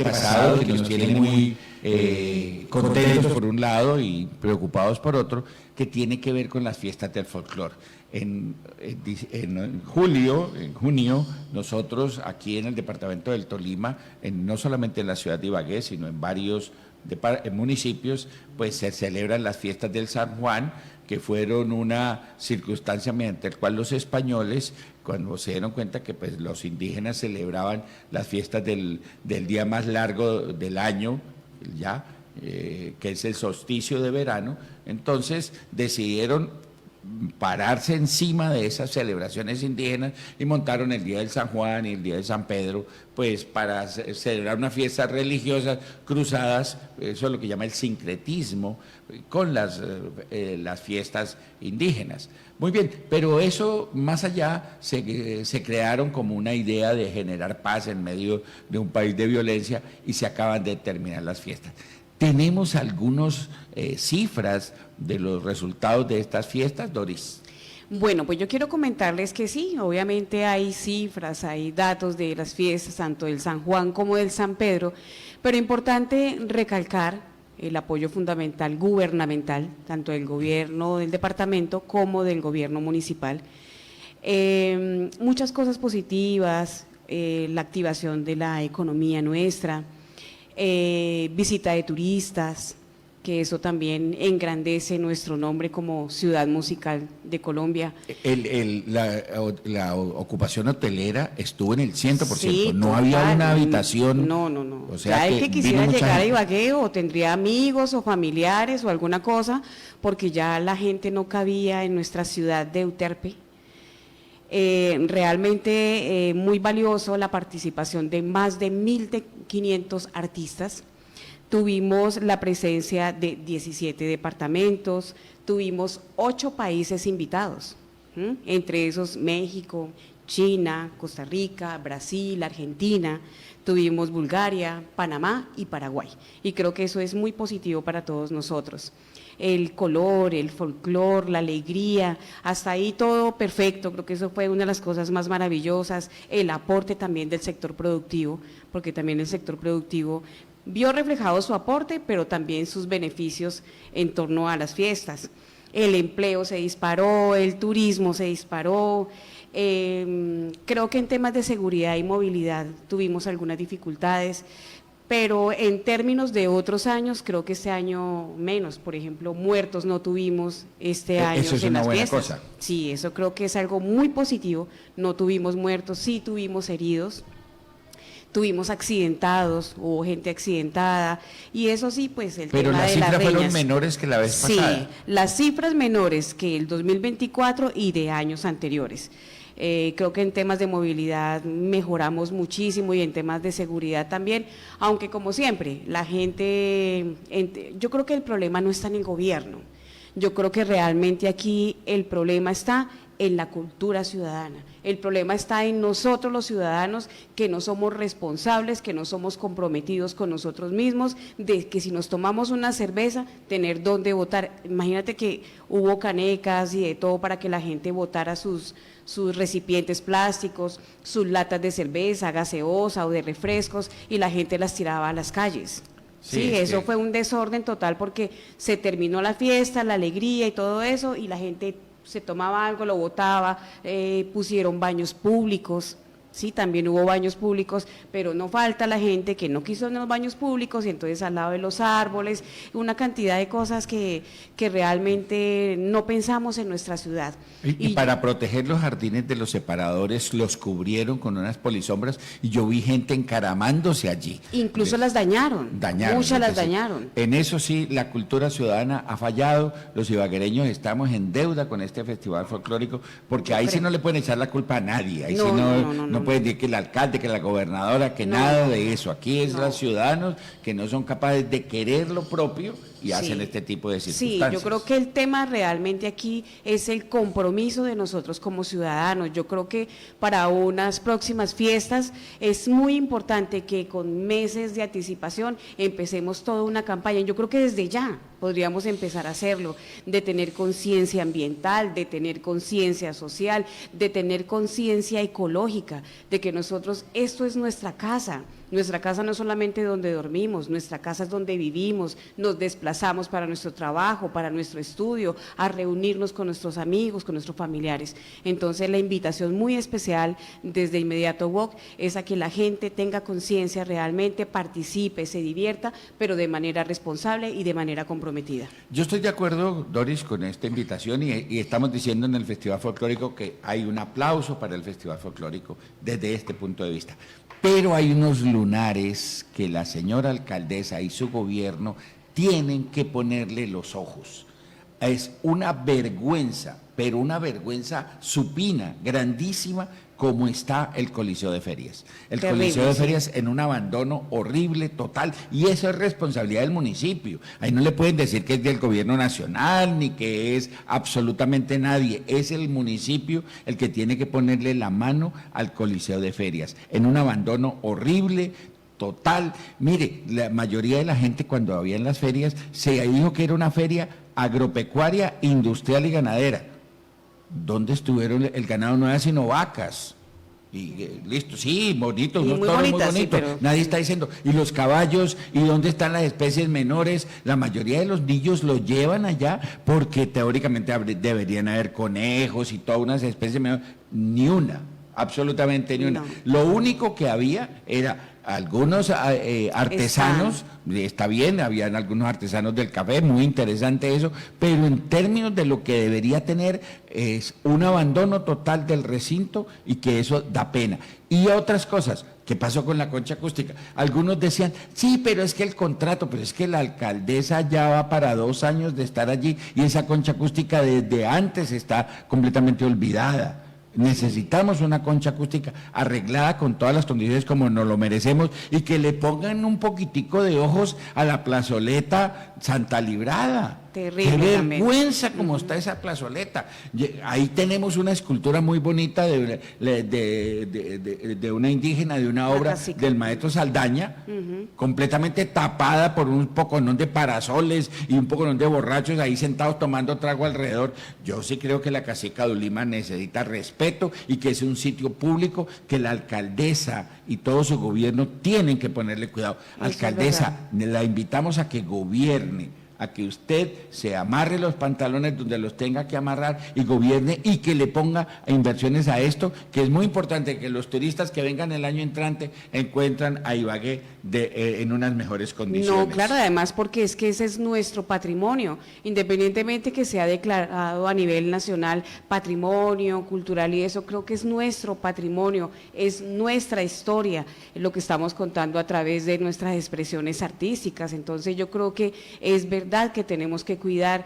Pasado que nos tiene muy contentos por un lado y preocupados por otro, que tiene que ver con las fiestas del folclore. En junio, nosotros aquí en el departamento del Tolima, no solamente en la ciudad de Ibagué, sino en varios municipios, pues se celebran las fiestas del San Juan, que fueron una circunstancia mediante la cual los españoles, cuando se dieron cuenta que pues, los indígenas celebraban las fiestas del día más largo del año, ya, que es el solsticio de verano, entonces decidieron pararse encima de esas celebraciones indígenas y montaron el Día del San Juan y el Día de San Pedro, pues para celebrar unas fiestas religiosas cruzadas, eso es lo que llama el sincretismo, con las fiestas indígenas. Muy bien, pero eso más allá se crearon como una idea de generar paz en medio de un país de violencia y se acaban de terminar las fiestas. ¿Tenemos algunas cifras de los resultados de estas fiestas, Doris? Bueno, pues yo quiero comentarles que sí, obviamente hay cifras, hay datos de las fiestas, tanto del San Juan como del San Pedro, pero importante recalcar el apoyo fundamental gubernamental, tanto del gobierno del departamento como del gobierno municipal. Muchas cosas positivas, la activación de la economía nuestra, visita de turistas, que eso también engrandece nuestro nombre como ciudad musical de Colombia. La ocupación hotelera estuvo en el 100%, Sí, no total. había una habitación. No. O sea, Ya el que quisiera vino mucha llegar a gente. Ibagué o tendría amigos o familiares o alguna cosa, porque ya la gente no cabía en nuestra ciudad de Euterpe. Realmente muy valioso la participación de más de 1.500 artistas. Tuvimos la presencia de 17 departamentos, tuvimos 8 países invitados, entre esos México, China, Costa Rica, Brasil, Argentina, tuvimos Bulgaria, Panamá y Paraguay. Y creo que eso es muy positivo para todos nosotros. El color, el folclor, la alegría, hasta ahí todo perfecto, creo que eso fue una de las cosas más maravillosas, el aporte también del sector productivo, porque también el sector productivo vio reflejado su aporte, pero también sus beneficios en torno a las fiestas. El empleo se disparó, el turismo se disparó. Creo que en temas de seguridad y movilidad tuvimos algunas dificultades, pero en términos de otros años, creo que este año menos. Por ejemplo, muertos no tuvimos este año Eso es en una las buena fiestas. cosa. Sí, eso creo que es algo muy positivo. No tuvimos muertos, sí tuvimos heridos. Tuvimos accidentados, hubo gente accidentada, y eso sí, pues el Pero tema las de las cifras fueron riñas. menores que la vez Sí, pasada. las cifras menores que el 2024 y de años anteriores. Creo que en temas de movilidad mejoramos muchísimo y en temas de seguridad también, aunque como siempre, la gente, yo creo que el problema no está en el gobierno, yo creo que realmente aquí el problema está en la cultura ciudadana. El problema está en nosotros los ciudadanos, que no somos responsables, que no somos comprometidos con nosotros mismos, de que si nos tomamos una cerveza, tener dónde votar. Imagínate que hubo canecas y de todo para que la gente botara sus recipientes plásticos, sus latas de cerveza, gaseosa o de refrescos, y la gente las tiraba a las calles. Sí, eso fue un desorden total porque se terminó la fiesta, la alegría y todo eso, y la gente se tomaba algo, lo botaba, pusieron baños públicos, sí, también hubo baños públicos, pero no falta la gente que no quiso en los baños públicos y entonces al lado de los árboles, una cantidad de cosas que realmente no pensamos en nuestra ciudad. Y para proteger los jardines de los separadores, los cubrieron con unas polisombras y yo vi gente encaramándose allí. Incluso las dañaron, muchas las entonces, dañaron. En eso sí, la cultura ciudadana ha fallado, los ibaguereños estamos en deuda con este festival folclórico, porque ahí sí no le pueden echar la culpa a nadie, ahí sí no pueden decir que el alcalde, que la gobernadora, que nada de eso, aquí es los ciudadanos que no son capaces de querer lo propio y hacen este tipo de circunstancias. Sí, yo creo que el tema realmente aquí es el compromiso de nosotros como ciudadanos. Yo creo que para unas próximas fiestas es muy importante que con meses de anticipación empecemos toda una campaña. Yo creo que desde ya podríamos empezar a hacerlo, de tener conciencia ambiental, de tener conciencia social, de tener conciencia ecológica, de que nosotros, esto es nuestra casa. Nuestra casa no es solamente donde dormimos, nuestra casa es donde vivimos, nos desplazamos para nuestro trabajo, para nuestro estudio, a reunirnos con nuestros amigos, con nuestros familiares. Entonces la invitación muy especial desde Inmediato WOC es a que la gente tenga conciencia realmente, participe, se divierta, pero de manera responsable y de manera comprometida. Yo estoy de acuerdo, Doris, con esta invitación y estamos diciendo en el Festival Folclórico que hay un aplauso para el Festival Folclórico desde este punto de vista. Pero hay unos lunares que la señora alcaldesa y su gobierno tienen que ponerle los ojos. Es una vergüenza, pero una vergüenza supina, grandísima, como está el Coliseo de Ferias. El Terrible, Coliseo de sí. Ferias en un abandono horrible, total, y eso es responsabilidad del municipio. Ahí no le pueden decir que es del gobierno nacional, ni que es absolutamente nadie. Es el municipio el que tiene que ponerle la mano al Coliseo de Ferias, en un abandono horrible, total. Mire, la mayoría de la gente cuando había en las ferias se dijo que era una feria agropecuaria, industrial y ganadera. ¿Dónde estuvieron el ganado? No era sino vacas. Y listo, sí, bonito, Y unos muy toros muy bonitas, sí, bonitos. pero- Nadie está diciendo. ¿Y los caballos? ¿Y dónde están las especies menores? La mayoría de los niños lo llevan allá porque teóricamente deberían haber conejos y todas unas especies menores. Ni una. absolutamente ni una. No. Lo único que había era algunos artesanos, está bien, habían algunos artesanos del café, muy interesante eso, pero en términos de lo que debería tener es un abandono total del recinto y que eso da pena. Y otras cosas, ¿qué pasó con la concha acústica? Algunos decían, sí, pero es que el contrato, pero es que la alcaldesa ya va para 2 años de estar allí y esa concha acústica desde antes está completamente olvidada. Necesitamos una concha acústica arreglada con todas las condiciones como nos lo merecemos y que le pongan un poquitico de ojos a la plazoleta Santa Librada. Terrible Qué también. vergüenza como está esa plazoleta. Ahí tenemos una escultura muy bonita de una indígena, de una obra cacica. del maestro Saldaña, completamente tapada por un poconón de parasoles y un poconón de borrachos ahí sentados tomando trago alrededor. Yo sí creo que la cacica de Ulima necesita respeto y que es un sitio público que la alcaldesa y todo su gobierno tienen que ponerle cuidado. Eso es Alcaldesa, la invitamos a que gobierne, a que usted se amarre los pantalones donde los tenga que amarrar y gobierne y que le ponga inversiones a esto, que es muy importante que los turistas que vengan el año entrante encuentran a Ibagué en unas mejores condiciones. No, claro, además porque es que ese es nuestro patrimonio, independientemente que sea declarado a nivel nacional patrimonio cultural y eso, creo que es nuestro patrimonio, es nuestra historia, lo que estamos contando a través de nuestras expresiones artísticas. Entonces yo creo que es verdad que tenemos que cuidar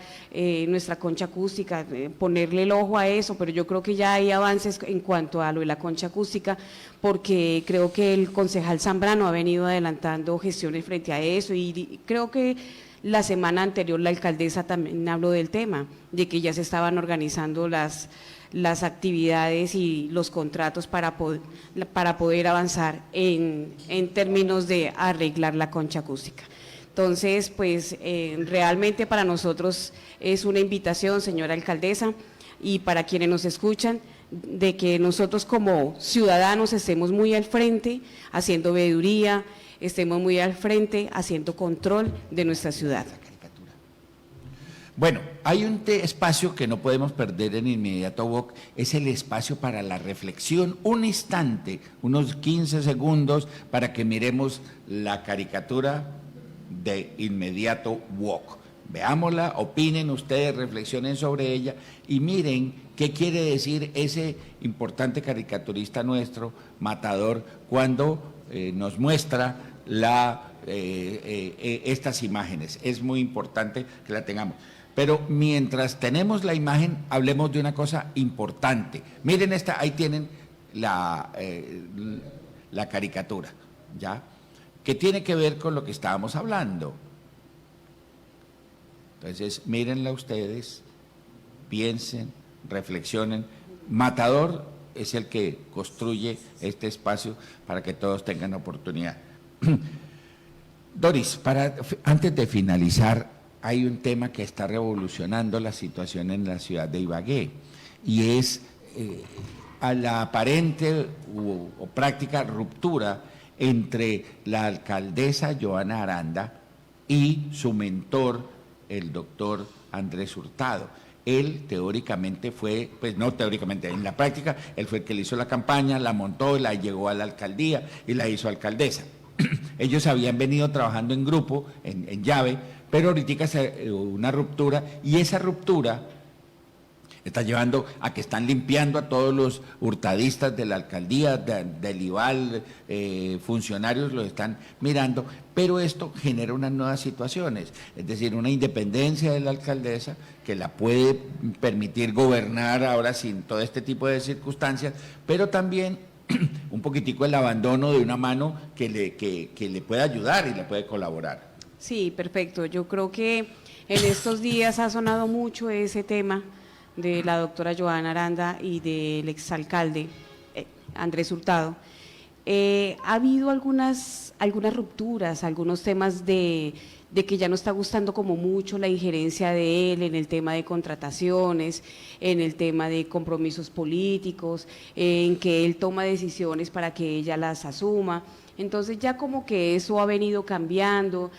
nuestra concha acústica, ponerle el ojo a eso, pero yo creo que ya hay avances en cuanto a lo de la concha acústica, porque creo que el concejal Zambrano ha venido adelantando gestiones frente a eso y creo que la semana anterior la alcaldesa también habló del tema, de que ya se estaban organizando las actividades y los contratos para poder avanzar en términos de arreglar la concha acústica. Entonces, pues realmente para nosotros es una invitación, señora alcaldesa, y para quienes nos escuchan, de que nosotros como ciudadanos estemos muy al frente, haciendo veeduría, estemos muy al frente, haciendo control de nuestra ciudad. Bueno, hay un espacio que no podemos perder en Inmediato Voc, es el espacio para la reflexión, un instante, unos 15 segundos para que miremos la caricatura de Inmediato Voc. Veámosla, opinen ustedes, reflexionen sobre ella y miren qué quiere decir ese importante caricaturista nuestro, Matador, cuando nos muestra estas imágenes. Es muy importante que la tengamos. Pero mientras tenemos la imagen, hablemos de una cosa importante. Miren esta, ahí tienen la caricatura, ¿ya? Que tiene que ver con lo que estábamos hablando. Entonces, mírenla ustedes, piensen, reflexionen. Matador es el que construye este espacio para que todos tengan oportunidad. Doris, antes de finalizar, hay un tema que está revolucionando la situación en la ciudad de Ibagué y es a la aparente o práctica ruptura entre la alcaldesa Joana Aranda y su mentor, el doctor Andrés Hurtado. Él teóricamente fue, pues no teóricamente, en la práctica, él fue el que le hizo la campaña, la montó, la llevó a la alcaldía y la hizo alcaldesa. Ellos habían venido trabajando en grupo, en llave, pero ahorita se una ruptura y esa ruptura está llevando a que están limpiando a todos los hurtadistas de la alcaldía, del IVAL, funcionarios lo están mirando, pero esto genera unas nuevas situaciones, es decir, una independencia de la alcaldesa que la puede permitir gobernar ahora sin todo este tipo de circunstancias, pero también un poquitico el abandono de una mano que le puede ayudar y le puede colaborar. Sí, perfecto. Yo creo que en estos días ha sonado mucho ese tema de la doctora Joana Aranda y del exalcalde Andrés Hurtado. Ha habido algunas rupturas, algunos temas de que ya no está gustando como mucho la injerencia de él en el tema de contrataciones, en el tema de compromisos políticos, en que él toma decisiones para que ella las asuma. Entonces ya como que eso ha venido cambiando,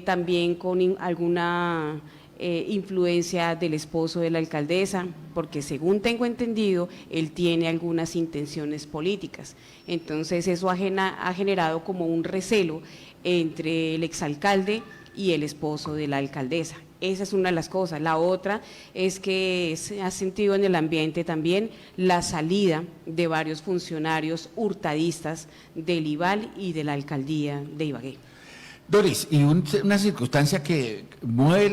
también con alguna influencia del esposo de la alcaldesa, porque según tengo entendido, él tiene algunas intenciones políticas. Entonces eso ha generado como un recelo entre el exalcalde y el esposo de la alcaldesa. Esa es una de las cosas. La otra es que se ha sentido en el ambiente también la salida de varios funcionarios hurtadistas del IVAL y de la alcaldía de Ibagué. Doris, y una circunstancia que mueve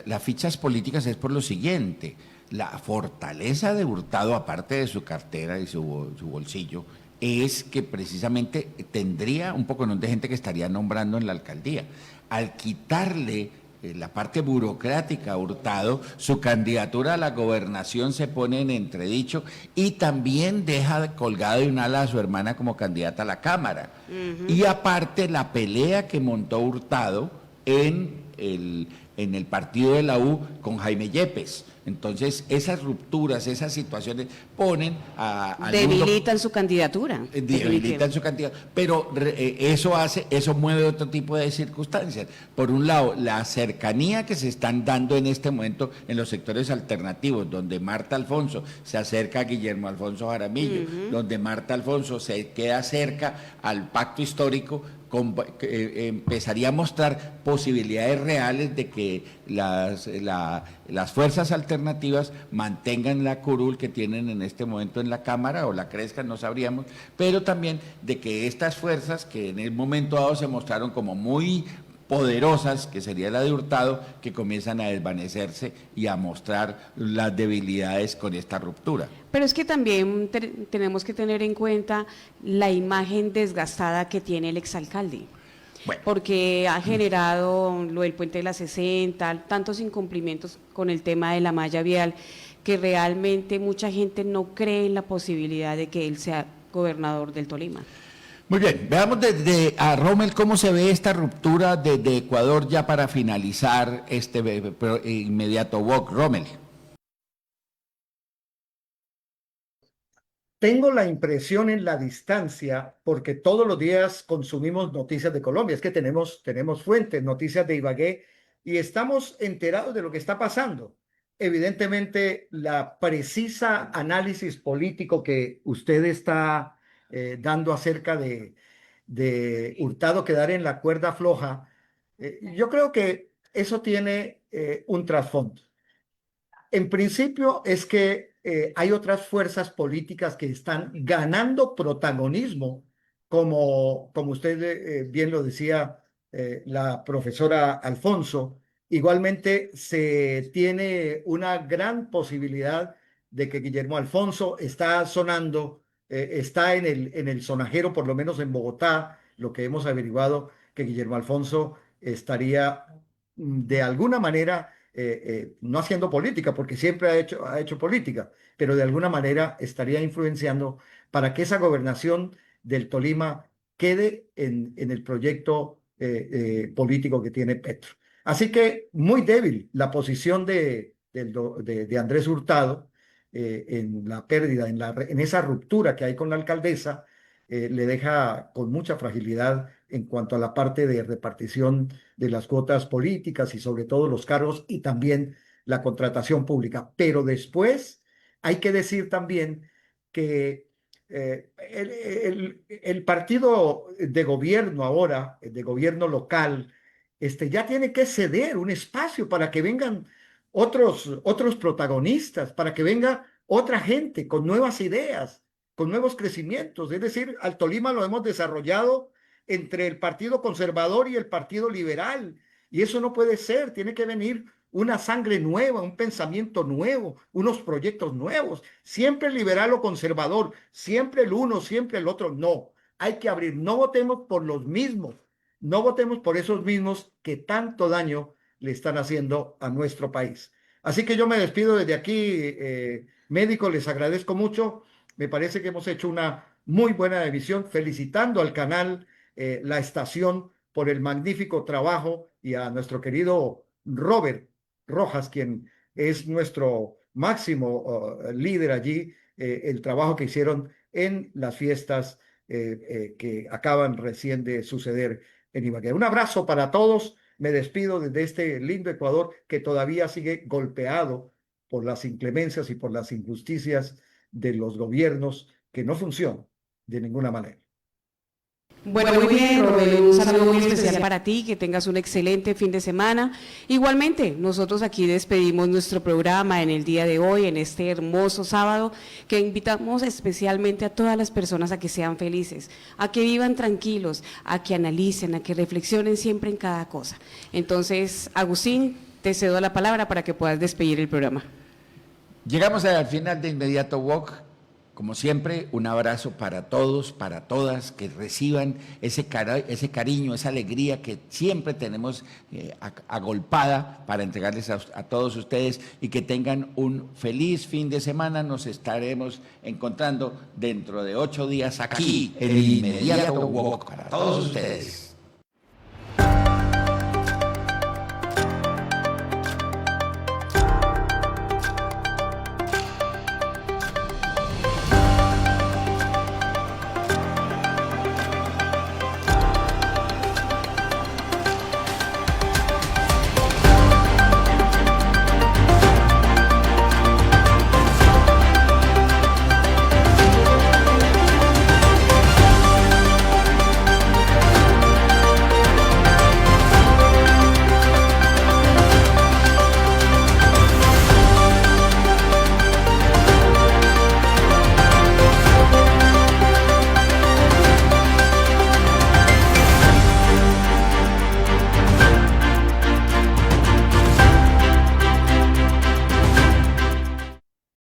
las fichas políticas es por lo siguiente: la fortaleza de Hurtado, aparte de su cartera y su bolsillo, es que precisamente tendría un poco de gente que estaría nombrando en la alcaldía. Al quitarle la parte burocrática a Hurtado, su candidatura a la gobernación se pone en entredicho y también deja colgada de un ala a su hermana como candidata a la Cámara. Y aparte la pelea que montó Hurtado en el partido de la U con Jaime Yepes. Entonces, esas rupturas, esas situaciones ponen debilitan su candidatura. Debilitan su candidatura, pero eso mueve otro tipo de circunstancias. Por un lado, la cercanía que se están dando en este momento en los sectores alternativos, donde Marta Alfonso se acerca a Guillermo Alfonso Jaramillo, donde Marta Alfonso se queda cerca al pacto histórico, empezaría a mostrar posibilidades reales de que las fuerzas alternativas mantengan la curul que tienen en este momento en la Cámara, o la crezcan, no sabríamos, pero también de que estas fuerzas que en el momento dado se mostraron como muy poderosas, que sería la de Hurtado, que comienzan a desvanecerse y a mostrar las debilidades con esta ruptura. Pero es que también tenemos que tener en cuenta la imagen desgastada que tiene el exalcalde. Bueno. Porque ha generado lo del puente de la 60, tantos incumplimientos con el tema de la malla vial, que realmente mucha gente no cree en la posibilidad de que él sea gobernador del Tolima. Muy bien, veamos a Rommel cómo se ve esta ruptura de Ecuador ya para finalizar este inmediato walk. Rommel. Tengo la impresión en la distancia, porque todos los días consumimos noticias de Colombia, es que tenemos fuentes, noticias de Ibagué, y estamos enterados de lo que está pasando. Evidentemente, la precisa análisis político que usted está dando acerca de Hurtado quedar en la cuerda floja, yo creo que eso tiene un trasfondo. En principio es que hay otras fuerzas políticas que están ganando protagonismo, como usted bien lo decía, la profesora Alfonso. Igualmente se tiene una gran posibilidad de que Guillermo Alfonso está sonando, está en el sonajero, por lo menos en Bogotá, lo que hemos averiguado, que Guillermo Alfonso estaría de alguna manera no haciendo política, porque siempre ha hecho política, pero de alguna manera estaría influenciando para que esa gobernación del Tolima quede en el proyecto político que tiene Petro. Así que muy débil la posición de Andrés Hurtado en la pérdida, en esa ruptura que hay con la alcaldesa, le deja con mucha fragilidad en cuanto a la parte de repartición de las cuotas políticas y sobre todo los cargos y también la contratación pública. Pero después hay que decir también que el partido de gobierno ahora, de gobierno local, ya tiene que ceder un espacio para que vengan otros protagonistas, para que venga otra gente con nuevas ideas, con nuevos crecimientos. Es decir, al Tolima lo hemos desarrollado entre el Partido Conservador y el Partido Liberal. Y eso no puede ser, tiene que venir una sangre nueva, un pensamiento nuevo, unos proyectos nuevos. Siempre liberal o conservador, siempre el uno, siempre el otro. No, hay que abrir. No votemos por los mismos, no votemos por esos mismos que tanto daño le están haciendo a nuestro país. Así que yo me despido desde aquí, médicos, les agradezco mucho. Me parece que hemos hecho una muy buena emisión, felicitando al canal, la estación, por el magnífico trabajo, y a nuestro querido Robert Rojas, quien es nuestro máximo líder allí, el trabajo que hicieron en las fiestas que acaban recién de suceder en Ibagué. Un abrazo para todos me despido desde este lindo Ecuador que todavía sigue golpeado por las inclemencias y por las injusticias de los gobiernos que no funcionan de ninguna manera. Bueno, muy bien, Robel, un saludo muy especial para ti, que tengas un excelente fin de semana. Igualmente, nosotros aquí despedimos nuestro programa en el día de hoy, en este hermoso sábado, que invitamos especialmente a todas las personas a que sean felices, a que vivan tranquilos, a que analicen, a que reflexionen siempre en cada cosa. Entonces, Agustín, te cedo la palabra para que puedas despedir el programa. Llegamos al final de Inmediato Walk. Como siempre, un abrazo para todos, para todas, que reciban ese cariño, esa alegría que siempre tenemos agolpada para entregarles a todos ustedes y que tengan un feliz fin de semana. Nos estaremos encontrando dentro de 8 días aquí en Inmediato Walk para todos ustedes.